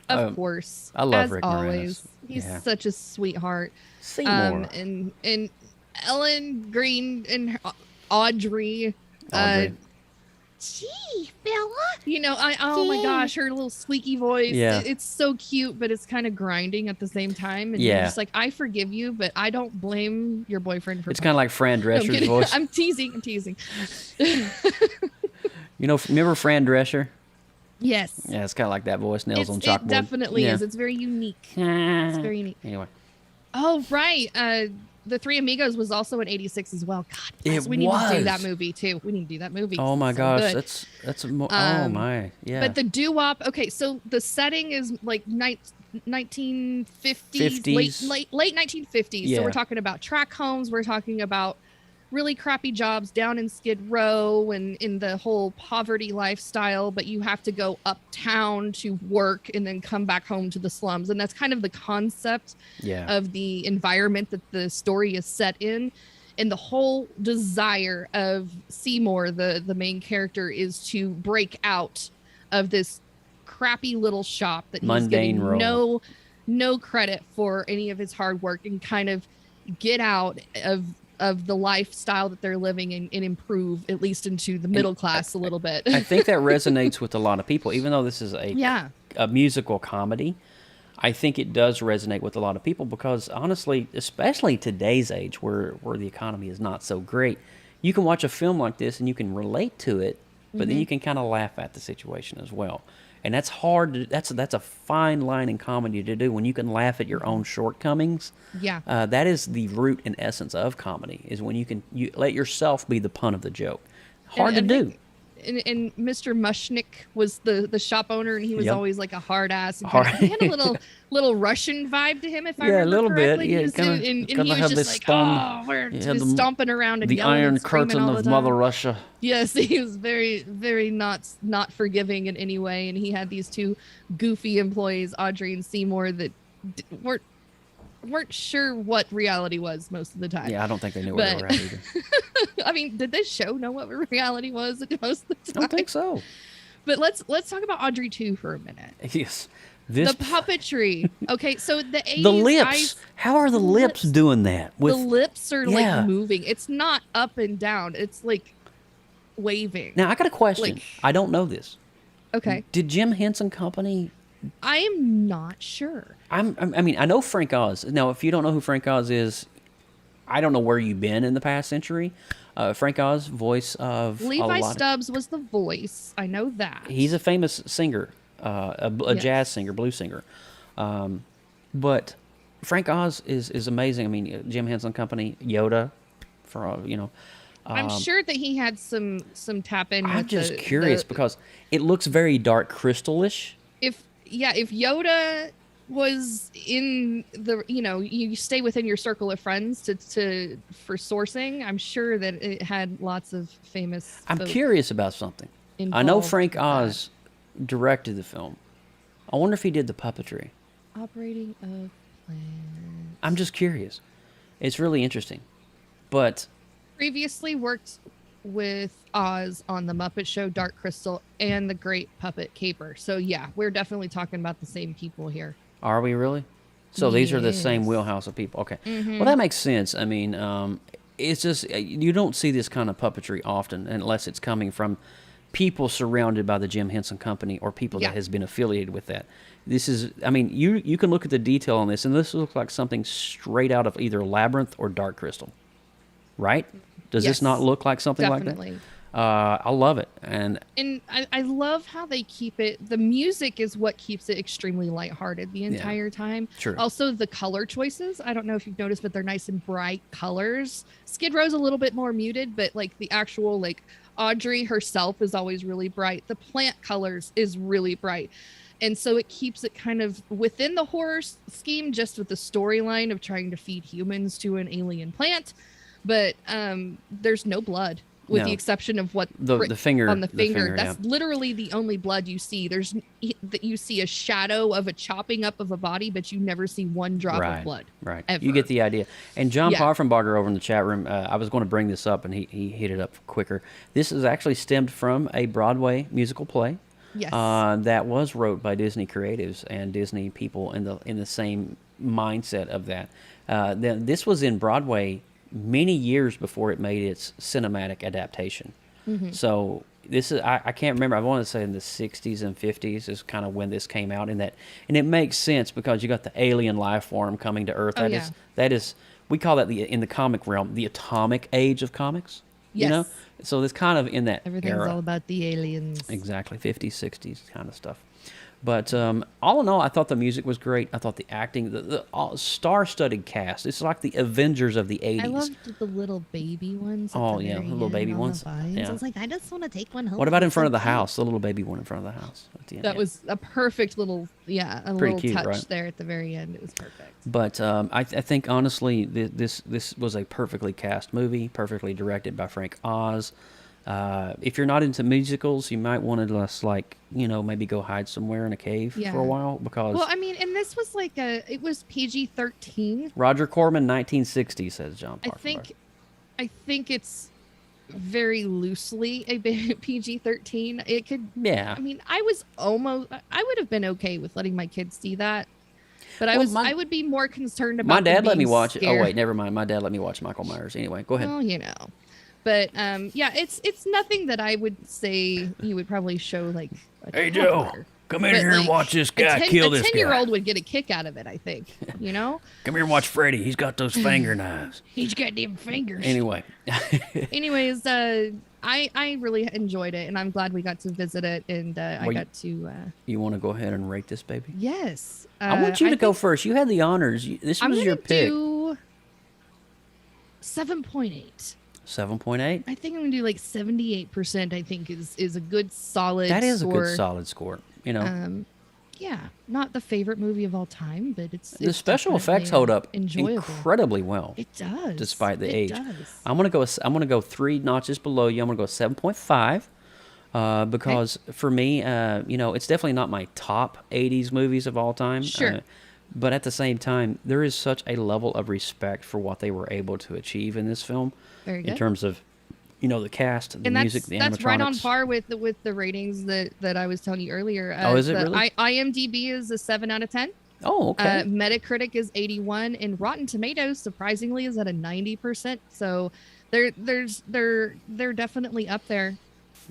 Of course. I love as Rick always. Moranis. He's such a sweetheart. Seymour. And Ellen Green and Audrey. Gee, Bella. Oh my gosh, her little squeaky voice. Yeah. It's so cute, but it's kind of grinding at the same time. And you're just like, I forgive you, but I don't blame your boyfriend for. It's kind of like Fran Drescher's voice. I'm teasing. Remember Fran Drescher? Yes. Yeah, it's kind of like that voice, nails on chalkboard. It definitely is. It's very unique. It's very unique. Anyway. Oh, right. The Three Amigos was also in 86 as well. God, It we need was. to do that movie too. We need to do that movie. Oh my So gosh, good. that's oh my, yeah. But the doo-wop, okay, so the setting is like 1950s, 50s. late 1950s. Yeah. So we're talking about track homes. We're talking about really crappy jobs down in Skid Row and in the whole poverty lifestyle, but you have to go uptown to work and then come back home to the slums. And that's kind of the concept of the environment that the story is set in. And the whole desire of Seymour, the main character, is to break out of this crappy little shop that he's getting no credit for any of his hard work, and kind of get out of the lifestyle that they're living and improve at least into the middle class a little bit. I think that resonates with a lot of people, even though this is a musical comedy. I think it does resonate with a lot of people because honestly, especially today's age where the economy is not so great, you can watch a film like this and you can relate to it, but then you can kind of laugh at the situation as well. And that's hard. That's a fine line in comedy to do when you can laugh at your own shortcomings. Yeah. That is the root and essence of comedy, is when you let yourself be the pun of the joke. Hard to do. And Mr. Mushnick was the shop owner, and he was always like a hard ass. And Hard- he had a little Russian vibe to him, if I remember a little correctly. bit. Yeah, He was kinda- and kinda he was have just this like, stone- we're yeah, just stomping around and The yelling Iron and screaming Curtain all the of time. Mother Russia. Yes, he was very, very not forgiving in any way, and he had these two goofy employees, Audrey and Seymour, that weren't sure what reality was most of the time. Yeah, I don't think they knew where they were at either. I mean, did this show know what reality was most of the time? I don't think so. But let's talk about Audrey 2 for a minute. Yes. The puppetry. Okay, so the 80s The lips. eyes, How are the lips doing that? the lips are Yeah. like moving. It's not up and down. It's like waving. Now I got a question. Like- I don't know this. Okay. Did Jim Henson Company? I am not sure. I mean, I know Frank Oz. Now, if you don't know who Frank Oz is, I don't know where you've been in the past century. Frank Oz, voice of Levi a lot Stubbs was the voice. I know that. He's a famous singer, a Yes. jazz singer, blues singer. But Frank Oz is amazing. I mean, Jim Henson Company, Yoda, for I'm sure that he had some tap in. I'm with just the- curious the- because it looks very dark crystalish. if Yoda was in the, you stay within your circle of friends for sourcing, I'm sure that it had lots of famous I'm folk curious about something. I know involved Frank with Oz directed the film. I wonder if he did the puppetry. that. Operating of Plan. I'm just curious. It's really interesting. But Previously worked with Oz on the Muppet Show, Dark Crystal, and the Great Puppet Caper. So yeah, we're definitely talking about the same people here. are we really? So these are the same Yes. wheelhouse of people. Okay. Well, that makes sense. I mean, it's just you don't see this kind of puppetry often unless it's coming from people surrounded by the Jim Henson Company or people Yeah. that has been affiliated with that. This is, I mean, you can look at the detail on this, and this looks like something straight out of either Labyrinth or Dark Crystal, right? Does this Yes, not look like something definitely. like that? I love it, and I love how they keep it. The music is what keeps it extremely lighthearted the entire time. True. Also, the color choices. I don't know if you've noticed, but they're nice and bright colors. Skid Row's a little bit more muted, but like the actual Audrey herself is always really bright. The plant colors is really bright. And so it keeps it kind of within the horror scheme, just with the storyline of trying to feed humans to an alien plant. But there's no blood, with the No. exception of what the finger on the finger. finger, That's literally the only blood you see. That you see a shadow of a chopping up of a body, but you never see one drop of blood. Right. Ever. You get the idea. And John Yeah. Poffenbarger over in the chat room, I was going to bring this up, and he hit it up quicker. This is actually stemmed from a Broadway musical play. Yes. That was wrote by Disney creatives and Disney people in the same mindset of that. This was in Broadway many years before it made its cinematic adaptation. Mm-hmm. So this is I can't remember. I want to say in the 60s and 50s is kind of when this came out, and it makes sense because you got the alien life form coming to Earth. Oh, That is we call that in the comic realm the atomic age of comics. You know, Yes. so it's kind of in that Everything's era. all about the aliens. Exactly, 50s, 60s kind of stuff. But all in all, I thought the music was great. I thought the acting, the star-studded cast. It's like the Avengers of the 80s. I loved the little baby ones. at Oh, the yeah, very the little end baby on the ones. vines. Yeah. I was like, I just want to take one home. What about in It's front of so the cute. house? The little baby one in front of the house at the end. That yeah. was a perfect little, Pretty little cute, touch right? there at the very end. It was perfect. But I think honestly, this was a perfectly cast movie, perfectly directed by Frank Oz. If you're not into musicals, you might want to just maybe go hide somewhere in a cave Yeah. for a while because Well, I mean, and this was it was PG-13. Roger Corman, 1960, says John Parkenbar. I think it's very loosely a PG-13. It could. Yeah. I mean, I would have been okay with letting my kids see that, but Well, I would be more concerned about. My dad them let me being watch it. Oh scared. wait, never mind. My dad let me watch Michael Myers. Anyway, go ahead. Well, but yeah, it's nothing that I would say you would probably show like. A Hey, Joe. toddler. Come in But, here and like, watch this guy a kill this 10-year-old guy. would get a kick out of it, I think. You know? Come here and watch Freddy. He's got those finger knives. He's got them fingers. Anyway. Anyways, I really enjoyed it, and I'm glad we got to visit it, and I got to. You want to go ahead and rate this baby? Yes. I want you to go first. You had the honors. This was your pick. I'm gonna do 7.8. 7.8? I think I'm gonna do like 78%. I think is a good solid. That is score. a good solid score. You know. Yeah, not the favorite movie of all time, but The special effects hold up enjoyable. incredibly well. It does, despite the age. Does. I'm gonna go 3 notches below you. I'm gonna go 7.5 because for me, it's definitely not my top 80s movies of all time. Sure. But at the same time, there is such a level of respect for what they were able to achieve in this film. Very good. In terms of, the cast, the music, the animatronics. That's right on par with the ratings that I was telling you earlier. Is it really? IMDb is a 7 out of 10. Oh, okay. Metacritic is 81, and Rotten Tomatoes surprisingly is at a 90%. So they're definitely up there.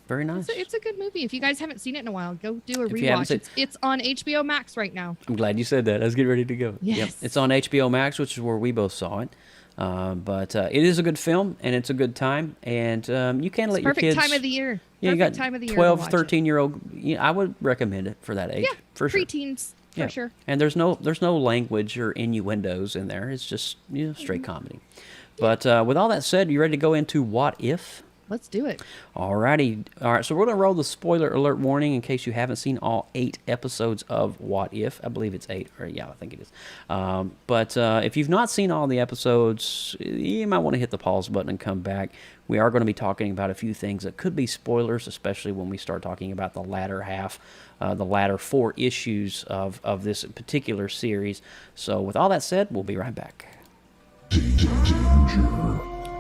Very nice. It's a good movie. If you guys haven't seen it in a while, go do a If you haven't rewatch. seen- It's on HBO Max right now. I'm glad you said that. I was getting ready to go. Yes. Yep. It's on HBO Max, which is where we both saw it. But it is a good film, and it's a good time. And you can't let your kids... Perfect time of the year. Yeah, you got time of the year 12, to watch 13-year-old. I would recommend it for that age. Yeah, for sure. preteens, for sure. And there's no language or innuendos in there. It's just straight comedy. But with all that said, you ready to go into What If? Let's do it. Alrighty. All right, so we're going to roll the spoiler alert warning in case you haven't seen all 8 episodes of What If. I believe it's 8. Or yeah, I think it is. But if you've not seen all the episodes, you might want to hit the pause button and come back. We are going to be talking about a few things that could be spoilers, especially when we start talking about the latter half, the latter 4 issues of this particular series. So with all that said, we'll be right back. Danger.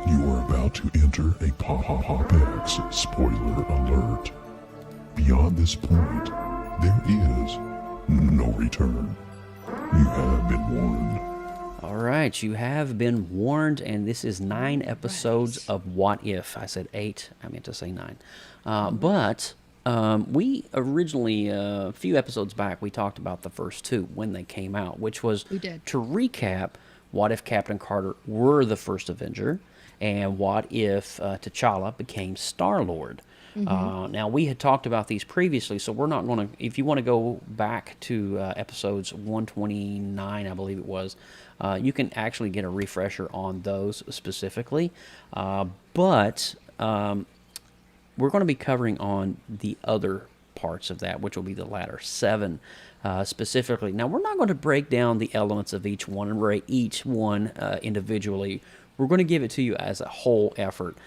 You are about to enter a PopX spoiler alert. Beyond this point, there is no return. You have been warned. All right, you have been warned, and this is 9 episodes of What If. I said 8. I meant to say 9. But we originally, a few episodes back, we talked about the first 2 when they came out, which was to recap what if Captain Carter were the first Avenger, and what if T'Challa became Star-Lord. Now, we had talked about these previously, so we're not going to... If you want to go back to episodes 129, I believe it was, you can actually get a refresher on those specifically. But we're going to be covering on the other parts of that, which will be the latter 7 specifically. Now, we're not going to break down the elements of each one and rate each one individually. We're going to give it to you as a whole effort.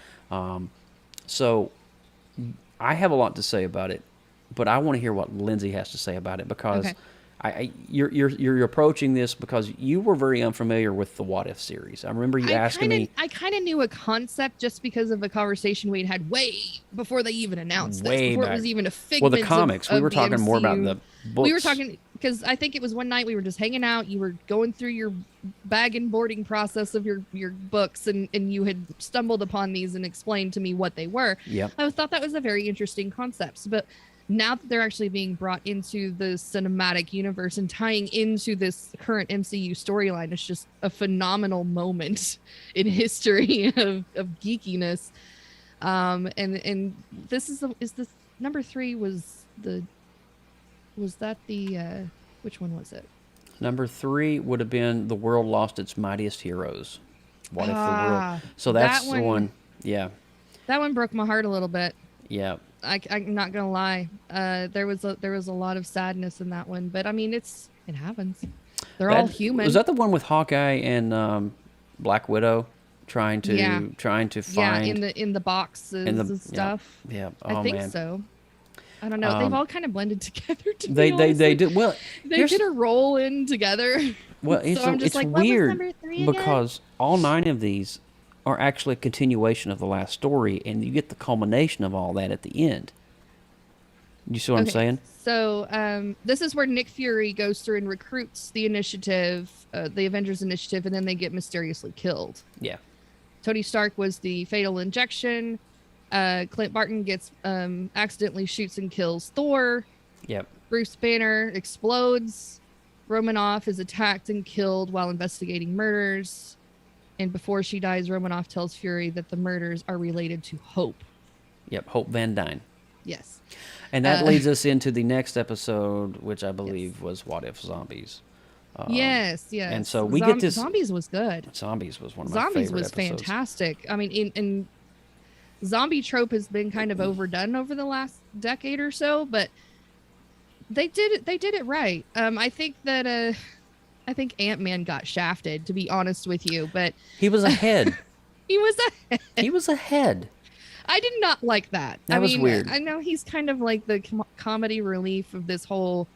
So I have a lot to say about it, but I want to hear what Lindsay has to say about it because you're approaching this because you were very unfamiliar with the What If series. I remember you asking me. I kind of knew a concept just because of a conversation we'd had way before they even announced this, before it was even a figment. Well, the comics. We were talking more about the books. We were talking because I think it was one night we were just hanging out. You were going through your bag and boarding process of your books, and you had stumbled upon these and explained to me what they were. Yeah, I thought that was a very interesting concept, but now that they're actually being brought into the cinematic universe and tying into this current MCU storyline, it's just a phenomenal moment in history of geekiness. And this is this number 3 was that the which one was it? Number 3 would have been The World Lost Its Mightiest Heroes. What if the world? So that's the one. Yeah. That one broke my heart a little bit. Yeah. I'm not gonna lie. There was a lot of sadness in that one, but I mean, it happens. They're all human. Was that the one with Hawkeye and Black Widow trying to find? in the boxes and stuff. Yeah. I think so. I don't know. They've all kind of blended together. They did well. They did a roll in together. Well, so it's weird because all 9 of these are actually a continuation of the last story, and you get the culmination of all that at the end. You see what I'm saying? So this is where Nick Fury goes through and recruits the initiative, the Avengers Initiative, and then they get mysteriously killed. Yeah. Tony Stark was the fatal injection. Clint Barton gets accidentally shoots and kills Thor. Yep. Bruce Banner explodes. Romanoff is attacked and killed while investigating murders. And before she dies, Romanoff tells Fury that the murders are related to Hope. Yep, Hope Van Dyne. Yes. And that leads us into the next episode, which I believe was What If Zombies? Yes. And so we get this... Zombies was good. Zombies was one of my Zombies favorite was episodes. fantastic. I mean, in zombie trope has been kind of overdone over the last decade or so, but they did it right. I think that Ant-Man got shafted, to be honest with you, but he was ahead. He was ahead. I did not like that. That was weird. I know he's kind of like the comedy relief of this whole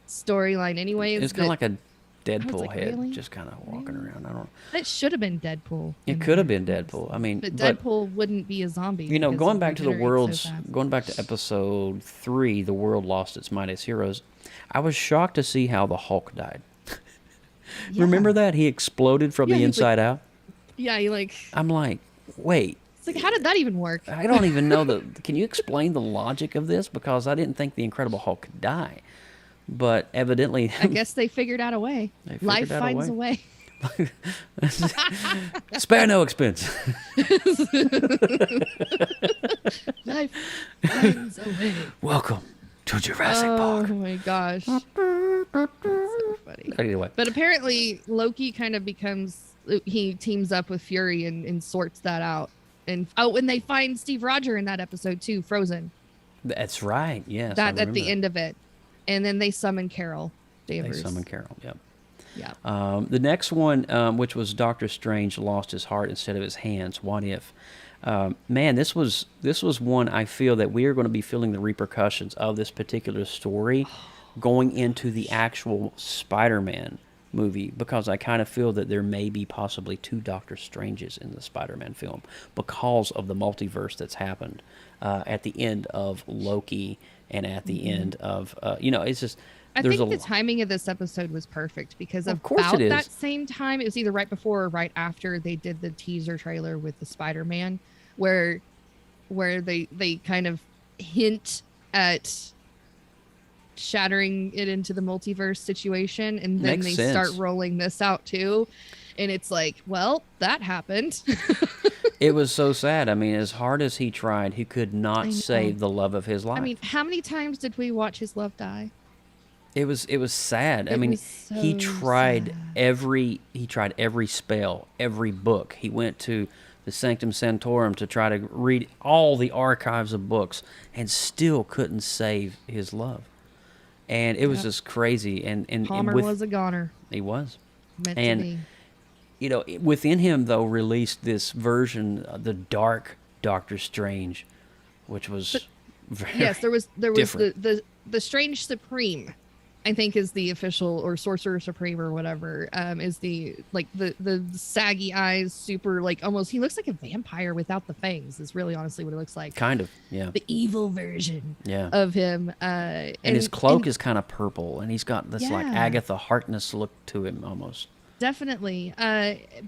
storyline anyways. It's kind of like a Deadpool like, head, really? just kind of walking around. I don't. That should have been Deadpool. It could have been Deadpool. I mean, but Deadpool wouldn't be a zombie. You know, because going it back to the regenerates world's, so fast. going back to episode 3, the world lost its mightiest heroes. I was shocked to see how the Hulk died. Yeah. Remember that he exploded from the inside out? Yeah, I'm like, wait. It's like, how did that even work? I don't even know can you explain the logic of this? Because I didn't think the Incredible Hulk could die. But evidently... I guess they figured out a way. Life finds a way. Spare no expense. Life finds a way. Welcome to Jurassic Park. Oh my gosh. So funny. Anyway. But apparently Loki kind of he teams up with Fury and sorts that out. And they find Steve Rogers in that episode too, frozen. That's right. Yes. That at the end of it. And then they summon Carol Danvers. They summon Carol. Yep. Yeah. The next one, which was Doctor Strange lost his heart instead of his hands. What if? Man, this was one I feel that we are going to be feeling the repercussions of this particular story going into the actual Spider-Man movie, because I kind of feel that there may be possibly 2 Doctor Stranges in the Spider-Man film because of the multiverse that's happened at the end of Loki and at the end of it's just. I think the timing of this episode was perfect because about that same time, it was either right before or right after they did the teaser trailer with the Spider-Man, where they kind of hint at shattering it into the multiverse situation, and then they start rolling this out too, and it's like, well, that happened. It was so sad. I mean, as hard as he tried, he could not save the love of his life. I mean, how many times did we watch his love die? It was sad. I mean, he tried every spell, every book. He went to the Sanctum Sanctorum to try to read all the archives of books and still couldn't save his love. And it was just crazy. And Palmer was a goner. He was. Meant to be. You know, within him though released this version, the Dark Doctor Strange, which was there was different. the Strange Supreme, I think, is the official, or Sorcerer Supreme or whatever, is the saggy eyes, super almost, he looks like a vampire without the fangs, is really honestly what it looks like. Kind of, yeah. The evil version of him. And his cloak is kind of purple, and he's got this Agatha Harkness look to him almost. Definitely.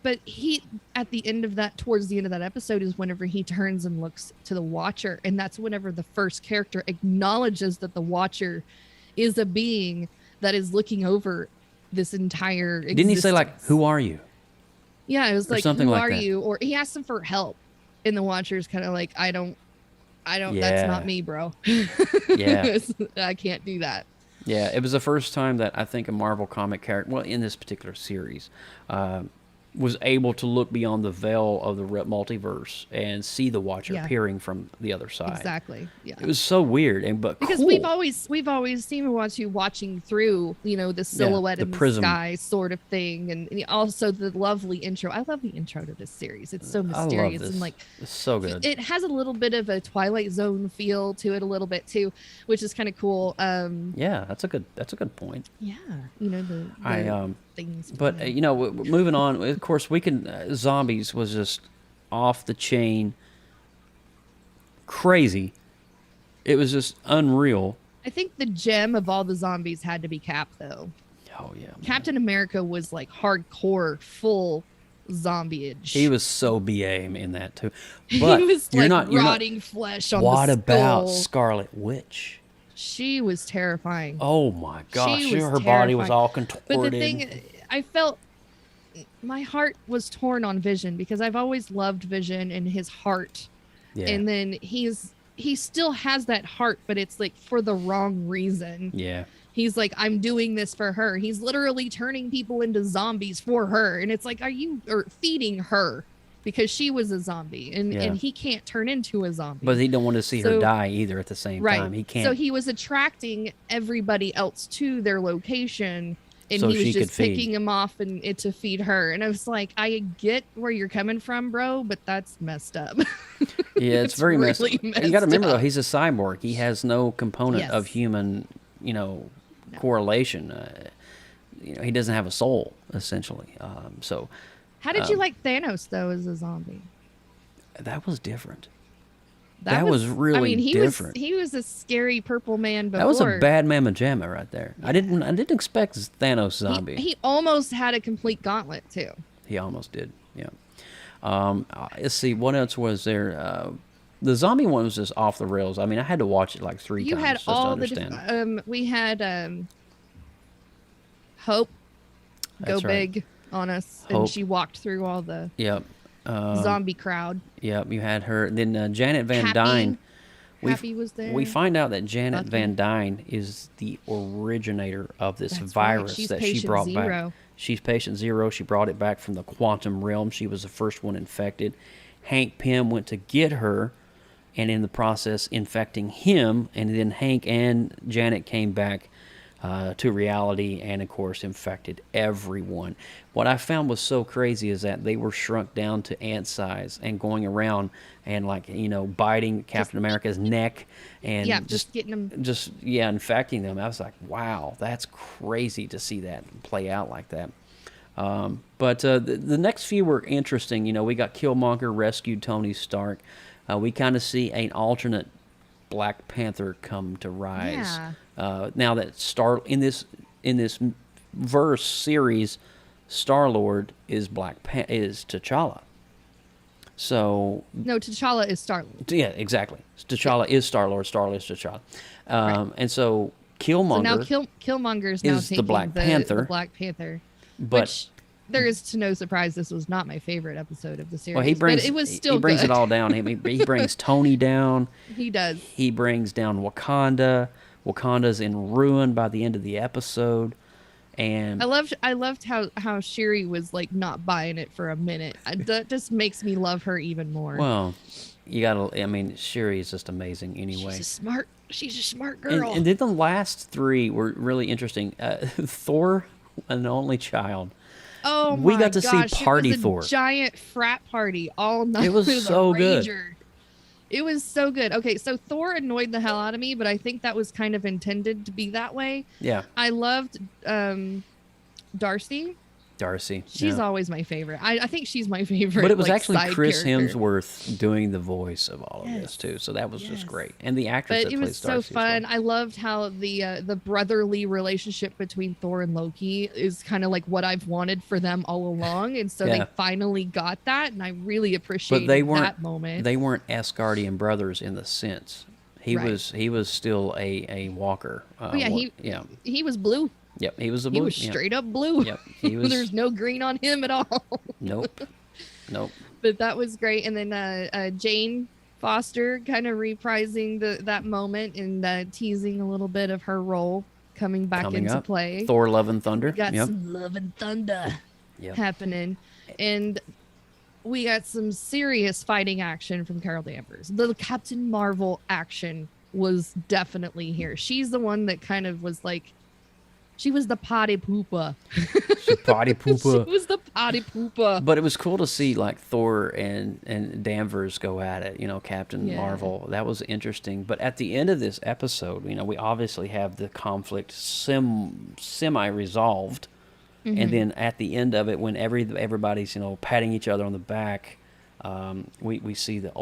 But he, at the end of that, towards the end of that episode, is whenever he turns and looks to the Watcher. And that's whenever the first character acknowledges that the Watcher is a being that is looking over this entire existence. Didn't he say, who are you? Yeah, it was or like, something who like are that. you? Or he asked him for help. And the Watcher's kind of like, I don't, that's not me, bro. Yeah. I can't do that. Yeah, it was the first time that I think a Marvel comic character, well, in this particular series, was able to look beyond the veil of the multiverse and see the Watcher appearing from the other side. Exactly. Yeah. It was so weird, because cool. we've always seen Watcher watching through, the silhouette in the prism. sky sort of thing, and also the lovely intro. I love the intro to this series. It's so mysterious and it's so good. It has a little bit of a Twilight Zone feel to it, a little bit too, which is kind of cool. Yeah, that's a good point. Yeah, things. But moving on. Of course, we can. Zombies was just off the chain, crazy. It was just unreal. I think the gem of all the zombies had to be Cap, though. Oh yeah, man. Captain America was hardcore, full zombie-age. He was so BA in that too. But he was you're not rotting flesh on the What about skull. Scarlet Witch? She was terrifying. Oh my gosh, She was her body was terrifying. all contorted. But the thing, I felt my heart was torn on Vision because I've always loved Vision and his heart. Yeah. And then he still has that heart, but it's like for the wrong reason. Yeah. He's like, I'm doing this for her. He's literally turning people into zombies for her. And it's like, or feeding her because she was a zombie and he can't turn into a zombie. But he don't want to see her die either at the same time. He can't. So he was attracting everybody else to their location and So he she was could just picking him off and to feed her. And I was like, I get where you're coming from, bro, but that's messed up. Yeah, it's very messed up. You got to remember, though, he's a cyborg. He has no component of human, correlation. He doesn't have a soul, essentially. How did you like Thanos, though, as a zombie? That was different. That was really different. He was a scary purple man before. That was a bad mamma jamma right there. Yeah. I didn't expect Thanos zombie. He almost had a complete gauntlet, too. He almost did, yeah. Let's see, what else was there? The zombie one was just off the rails. I mean, I had to watch it like 3 times You had just all to understand. we had Hope go big on us, and she walked through all the zombie crowd. Yep, you had her. Then Janet Van Dyne. Happy was there. We find out that Janet Van Dyne is the originator of this virus that she brought back. She's patient zero. She brought it back from the quantum realm. She was the first one infected. Hank Pym went to get her, and in the process infecting him, and then Hank and Janet came back to reality and, of course, infected everyone. What I found was so crazy is that they were shrunk down to ant size and going around and, biting Captain America's neck and just getting them. Infecting them. I was like, wow, that's crazy to see that play out like that. But the next few were interesting. We got Killmonger rescued Tony Stark. We kind of see an alternate Black Panther come to rise. Yeah. Now that in this verse series, Star-Lord is is T'Challa. So no, T'Challa is Star-Lord. Yeah, exactly. T'Challa is Star-Lord. Star-Lord is T'Challa. And so Killmonger. So now Killmonger's now taking the Black Panther. The Black Panther. But which there is to no surprise, this was not my favorite episode of the series. Well, but it was still he brings good. it all down. He brings Tony down. He does. He brings down Wakanda. Wakanda's in ruin by the end of the episode. And I loved how Shuri was like not buying it for a minute. That just makes me love her even more. Well, Shuri is just amazing anyway. She's a smart girl. And then the last three were really interesting. Thor, an only child. Oh my we got to gosh, see Party it was a Thor. Giant frat party all night. It was so good. It was so good. Okay, so Thor annoyed the hell out of me, but I think that was kind of intended to be that way. Yeah. I loved Darcy. She's always my favorite. I think she's my favorite. But it was actually Chris character. Hemsworth doing the voice of all of this too, so that was just great. And the actress that it plays was Darcy so fun. I loved how the brotherly relationship between Thor and Loki is kind of like what I've wanted for them all along, and so they finally got that, and I really appreciated that moment. They weren't Asgardian brothers in the sense. He was still a walker. He was blue. Yep, he was a blue. He was straight up blue. Yep, he was. There's no green on him at all. Nope. But that was great. And then Jane Foster kind of reprising that moment and teasing a little bit of her role coming into play. Thor: Love and Thunder. Got some Love and Thunder happening. And we got some serious fighting action from Carol Danvers. The Captain Marvel action was definitely here. She's the one that kind of was like, she was the potty pooper. She was the potty pooper. But it was cool to see like Thor and Danvers go at it, Captain Marvel. That was interesting. But at the end of this episode, we obviously have the conflict semi-resolved. Mm-hmm. And then at the end of it, when everybody's, patting each other on the back, we see the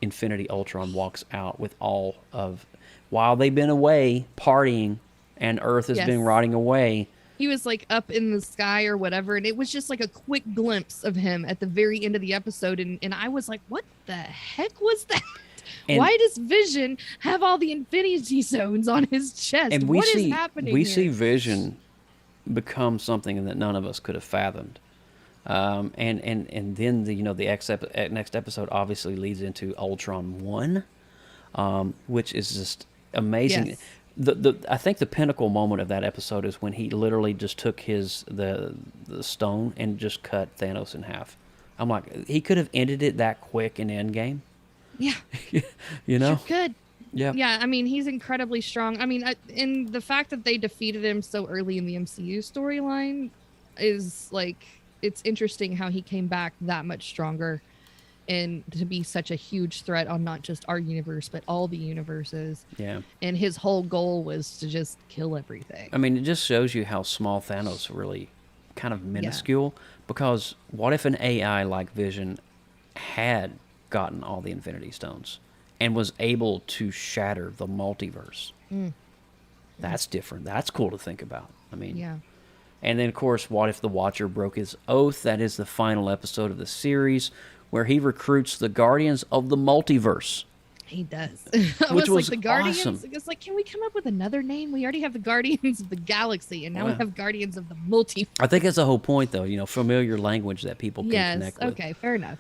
Infinity Ultron walks out with all of, while they've been away partying, and Earth has been rotting away. He was like up in the sky or whatever, and it was just like a quick glimpse of him at the very end of the episode, and I was like, what the heck was that? Why does Vision have all the Infinity Stones on his chest? And What is happening we here? see Vision become something that none of us could have fathomed. And then the next episode obviously leads into Ultron 1, which is just amazing. Yes. I think the pinnacle moment of that episode is when he literally just took the stone and just cut Thanos in half. I'm like, he could have ended it that quick in Endgame. Yeah. You know? Sure could. Yeah. Yeah, I mean, he's incredibly strong. I mean, and the fact that they defeated him so early in the MCU storyline is like, it's interesting how he came back that much stronger and to be such a huge threat on not just our universe, but all the universes. Yeah. And his whole goal was to just kill everything. I mean, it just shows you how small Thanos really kind of minuscule, because what if an AI like Vision had gotten all the Infinity Stones and was able to shatter the multiverse? That's different. That's cool to think about. I mean, yeah. And then, of course, what if the Watcher broke his oath? That is the final episode of the series, where he recruits the Guardians of the Multiverse. He does. Which was like the Guardians. awesome. It's like, can we come up with another name? We already have the Guardians of the Galaxy, and now we have Guardians of the Multiverse. I think that's the whole point, though. Familiar language that people can connect with. Okay, fair enough.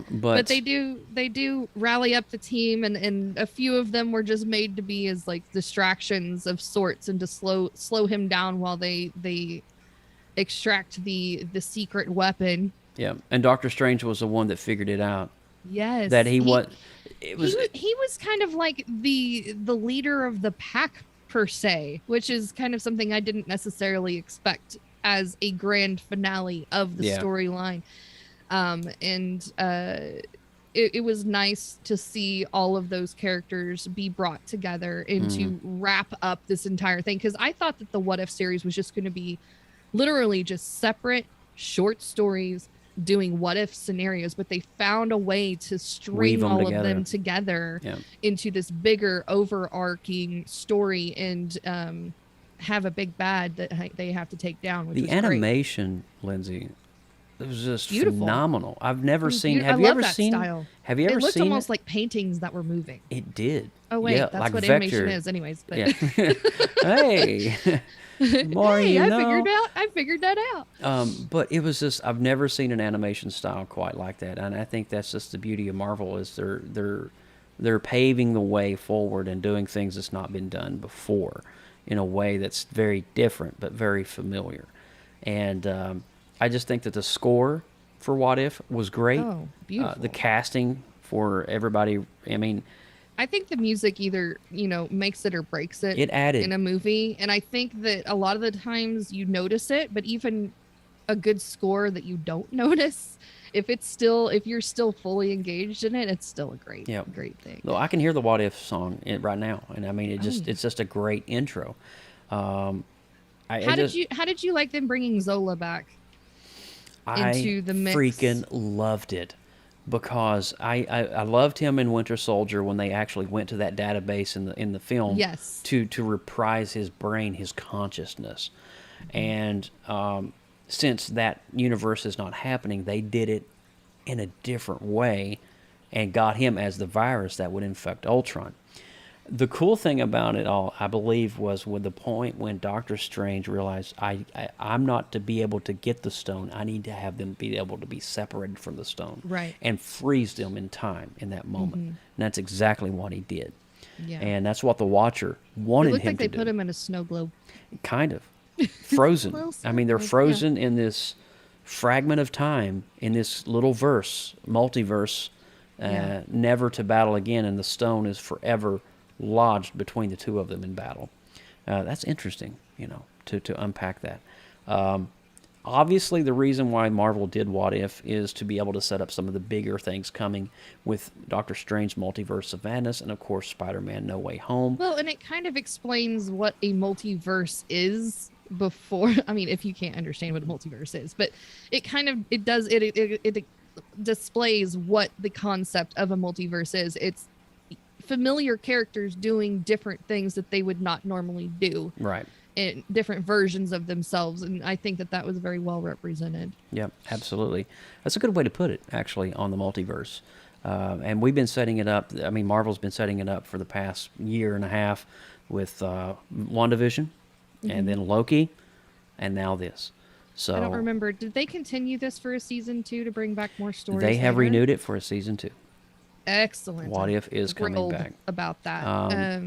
But they do rally up the team, and a few of them were just made to be as like distractions of sorts, and to slow him down while they extract the secret weapon. Yeah, and Doctor Strange was the one that figured it out. Yes, that he was kind of like the leader of the pack per se, which is kind of something I didn't necessarily expect as a grand finale of the storyline. It was nice to see all of those characters be brought together and to wrap up this entire thing, because I thought that the What If series was just going to be literally just separate short stories doing what if scenarios, but they found a way to string all of them together into this bigger overarching story, and have a big bad that they have to take down. Which the was animation, great. Lindsay, it was just beautiful. Phenomenal. I've never seen. Have you ever seen? Style. Have you ever seen? It looked almost like paintings that were moving. It did. Oh wait, that's like what vector. animation is, anyways. But hey. More hey, you know. I figured that out. But it was just, I've never seen an animation style quite like that, and I think that's just the beauty of Marvel, is they're paving the way forward and doing things that's not been done before in a way that's very different but very familiar. And I just think that the score for What If was great. Oh, beautiful. The casting for everybody, I mean, I think the music either, makes it or breaks it. It added. In a movie. And I think that a lot of the times you notice it, but even a good score that you don't notice, if you're still fully engaged in it, it's still a great thing. Well, I can hear the What If song right now. And I mean, it's just a great intro. How did you like them bringing Zola back into the mix? I freaking loved it. Because I loved him in Winter Soldier when they actually went to that database in the film to reprise his brain, his consciousness. And since that universe is not happening, they did it in a different way and got him as the virus that would infect Ultron. The cool thing about it all, I believe, was with the point when Doctor Strange realized I'm not to be able to get the stone. I need to have them be able to be separated from the stone, right, and freeze them in time in that moment. And that's exactly what he did. Yeah, and that's what the Watcher wanted him to do. It looked like they put him in a snow globe, kind of frozen. I mean, they're frozen in this fragment of time in this little multiverse, never to battle again, and the stone is forever lodged between the two of them in battle. That's interesting, to unpack that. Obviously, the reason why Marvel did What If is to be able to set up some of the bigger things coming with Doctor Strange Multiverse of Madness and, of course, Spider-Man No Way Home. Well, and it kind of explains what a multiverse is before. I mean, if you can't understand what a multiverse is, but it displays what the concept of a multiverse is. It's familiar characters doing different things that they would not normally do, right, in different versions of themselves, and I think that was very well represented. Yep, absolutely. That's a good way to put it, actually, on the multiverse. And we've been setting it up. I mean, Marvel's been setting it up for the past year and a half with WandaVision, and then Loki, and now this. So I don't remember. Did they continue this for a season 2 to bring back more stories? They have later? renewed it for a season 2. Excellent. What If is coming Thrilled back about that.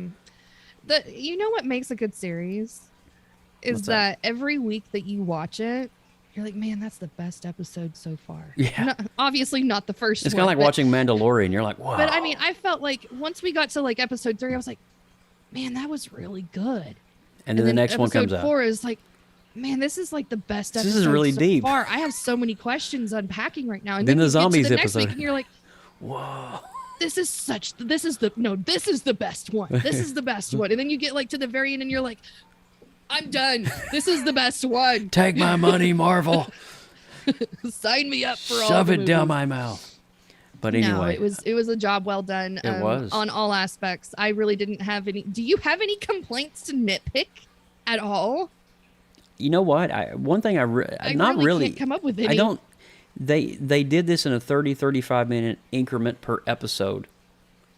You know what makes a good series is that every week that you watch it, you're like, man, that's the best episode so far. Yeah. Obviously not the first It's one. kind of like watching Mandalorian. You're like, wow. But I mean, I felt like once we got to like episode 3, I was like, man, that was really good. And then the next one comes out. Episode 4 is like, man, this is like the best episode This is really so deep. far. I have so many questions unpacking right now. And Then the you get to zombies the next episode. week and you're like, Whoa. this is the best one. This is the best one. And then you get like to the very end and you're like, I'm done. This is the best one. Take my money, Marvel. Sign me up for all Shove the it down movies. my mouth. But anyway. No, it was a job well done. It was. On all aspects. I really didn't have any. Do you have any complaints to nitpick at all? You know what? One thing I not really can't come up with any. I don't. They did this in a 35 minute increment per episode,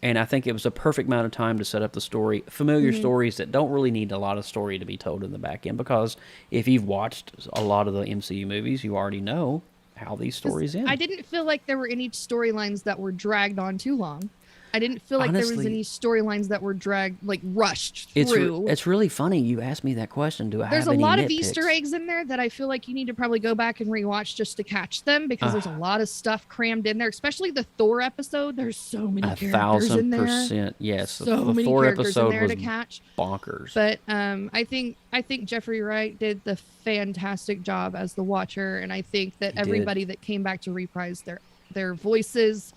and I think it was a perfect amount of time to set up the story. Familiar stories that don't really need a lot of story to be told in the back end, because if you've watched a lot of the MCU movies, you already know how these stories end. I didn't feel like there were any storylines that were dragged on too long. I didn't feel like there was Honestly, any storylines that were dragged, like rushed through. It's really funny you asked me that question. Do I There's have a any lot of nitpicks? Easter eggs in there that I feel like you need to probably go back and rewatch just to catch them, because there's a lot of stuff crammed in there, especially the Thor episode. There's so many characters in there. 1,000%. Yes, So the many Thor characters in episode there was to catch. bonkers. But I think Jeffrey Wright did the fantastic job as the Watcher, and I think that everybody that came back to reprise their voices,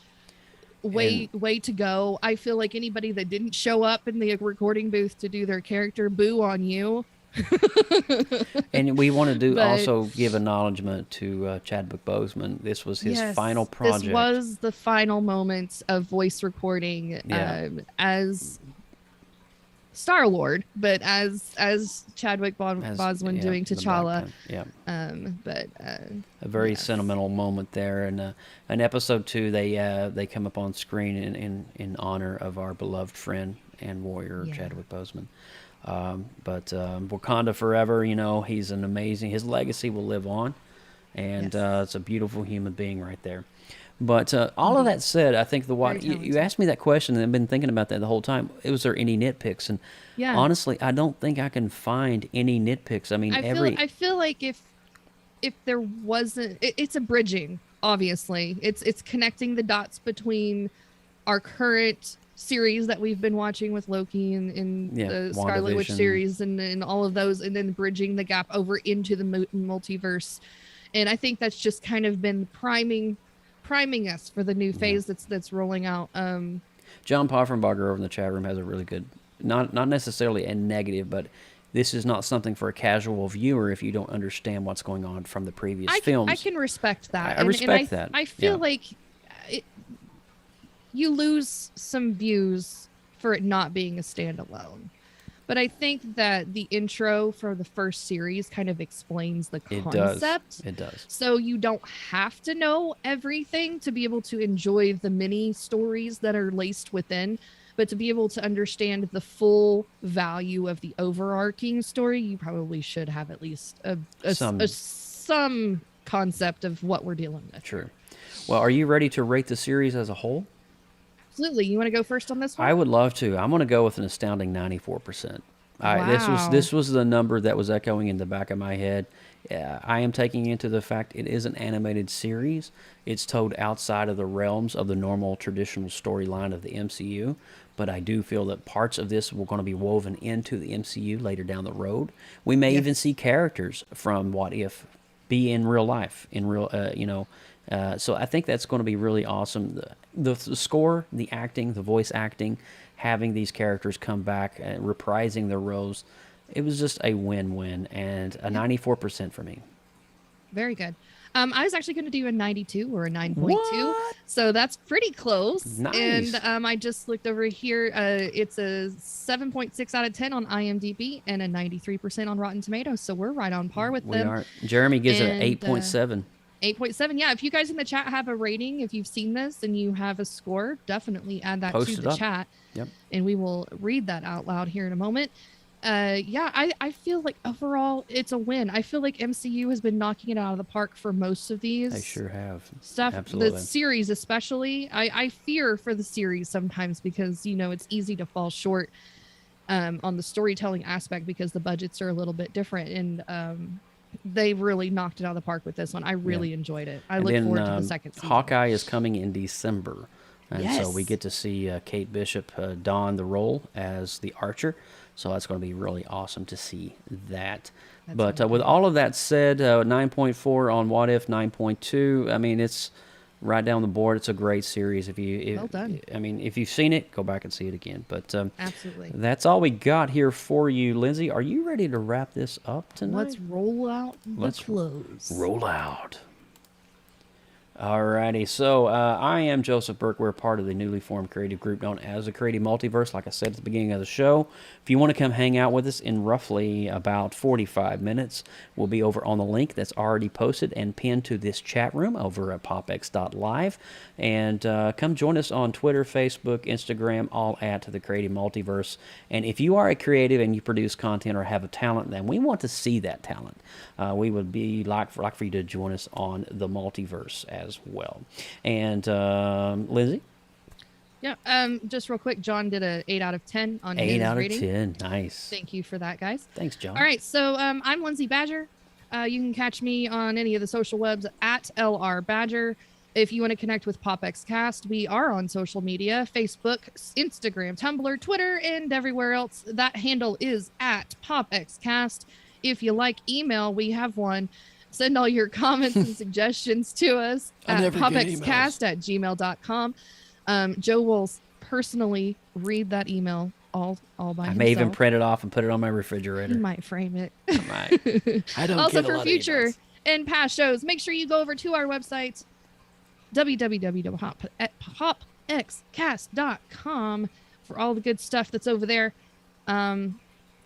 way to go. I feel like anybody that didn't show up in the recording booth to do their character, boo on you. And we want to But- also give acknowledgement to Chadwick Boseman. This was his final project. This was the final moments of voice recording as Star-Lord, but as Chadwick Boseman doing the T'Challa. Black Panther, a very yes. sentimental moment there. And in episode 2, they come up on screen in honor of our beloved friend and warrior Chadwick Boseman. But Wakanda forever. You know, he's an amazing. His legacy will live on, and it's a beautiful human being right there. But all of that said, I think you asked me that question, and I've been thinking about that the whole time. Was there any nitpicks? And honestly, I don't think I can find any nitpicks. I mean, I feel like if there wasn't, it's a bridging. Obviously, it's connecting the dots between our current series that we've been watching with Loki and the Scarlet Witch WandaVision. series and all of those, and then bridging the gap over into the multiverse. And I think that's just kind of been priming us for the new phase that's rolling out. John Poffenbarger over in the chat room has a really good, not necessarily a negative, but this is not something for a casual viewer if you don't understand what's going on from the previous films. I can respect that. I respect that. I feel like you lose some views for it not being a standalone. But I think that the intro for the first series kind of explains the concept. It does. So you don't have to know everything to be able to enjoy the mini stories that are laced within. But to be able to understand the full value of the overarching story, you probably should have at least some concept of what we're dealing with. True. Well, are you ready to rate the series as a whole? Absolutely. You want to go first on this one? I would love to. I'm going to go with an astounding 94%. Wow. This was the number that was echoing in the back of my head. I am taking into the fact it is an animated series. It's told outside of the realms of the normal traditional storyline of the MCU, but I do feel that parts of this were going to be woven into the MCU later down the road. We may even see characters from What If be in real life, so I think that's going to be really awesome. The score, the acting, the voice acting, having these characters come back and reprising their roles, it was just a win-win, and a 94% for me. Very good. I was actually going to do a 92 or a 9.2, so that's pretty close. Nice. And I just looked over here. It's a 7.6 out of 10 on IMDb and a 93% on Rotten Tomatoes, so we're right on par with them. We are. Jeremy gives it an 8.7. 8.7. Yeah, if you guys in the chat have a rating, if you've seen this and you have a score, definitely add that Post to it the up. chat. Yep. And we will read that out loud here in a moment. I feel like overall it's a win. I feel like MCU has been knocking it out of the park for most of these. They sure have. Stuff. Absolutely. The series especially. I fear for the series sometimes because, it's easy to fall short on the storytelling aspect because the budgets are a little bit different. And they really knocked it out of the park with this one. I really enjoyed it. I look forward to the second season. Hawkeye is coming in December. And so we Yes. get to see Kate Bishop don the role as the Archer. So that's going to be really awesome to see that. But with all of that said, 9.4 on What If, 9.2. I mean, it's right down the board. It's a great series. Well done. I mean, if you've seen it, go back and see it again. But Absolutely. that's all we got here for you, Lindsay. Are you ready to wrap this up tonight? Let's roll out the close. Roll out. Alrighty, so I am Joseph Burke. We're part of the newly formed creative group known as the Creative Multiverse, like I said at the beginning of the show. If you want to come hang out with us in roughly about 45 minutes, we'll be over on the link that's already posted and pinned to this chat room over at popx.live. And come join us on Twitter, Facebook, Instagram, all at the Creative Multiverse. And if you are a creative and you produce content or have a talent, then we want to see that talent. We would be like for you to join us on the Multiverse as well. And Lindsay? Yeah, just real quick, John did a 8 out of 10 on 8 his out rating. of 10. Nice. Thank you for that, guys. Thanks, John. All right, so I'm Lindsay Badger. You can catch me on any of the social webs at LR Badger. If you want to connect with PopXcast, we are on social media, Facebook, Instagram, Tumblr, Twitter, and everywhere else. That handle is at PopXcast. If you like email, we have one. Send all your comments and suggestions to us at popxcast@gmail.com. Joe will personally read that email all by himself. I may even print it off and put it on my refrigerator. He might frame it. I might. I don't Also, get a for lot of future emails. and past shows, make sure you go over to our website, www.popxcast.com, for all the good stuff that's over there.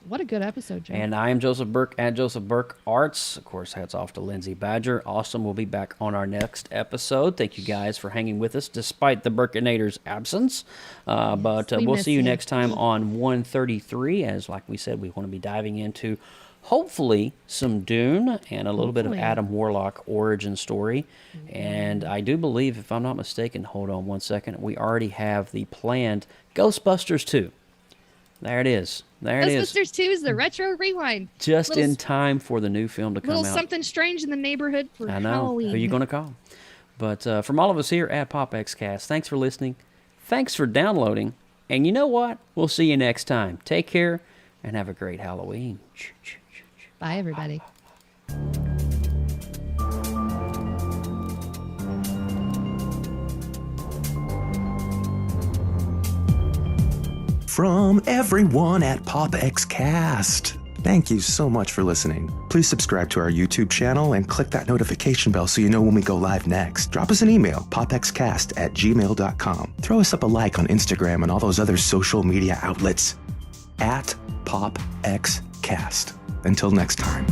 What a good episode, Joe. And I am Joseph Burke at Joseph Burke Arts. Of course, hats off to Lindsay Badger. Awesome. We'll be back on our next episode. Thank you guys for hanging with us despite the Burkinator's absence. But we we'll miss see you you. next time on 133. As like we said, we want to be diving into hopefully some Dune and a little bit of Adam Warlock origin story. And I do believe, if I'm not mistaken, hold on one second, we already have the planned Ghostbusters 2. There it is. There it is. Ghostbusters 2 is the retro rewind. Just Little in time for the new film to come Little out. something strange in the neighborhood for I know. Halloween. Who are you going to call? But from all of us here at PopXcast, thanks for listening. Thanks for downloading. And you know what? We'll see you next time. Take care and have a great Halloween. Bye, everybody. From everyone at PopXcast, thank you so much for listening. Please subscribe to our YouTube channel and click that notification bell so you know when we go live next. Drop us an email, popxcast@gmail.com. Throw us up a like on Instagram and all those other social media outlets at PopXcast. Until next time.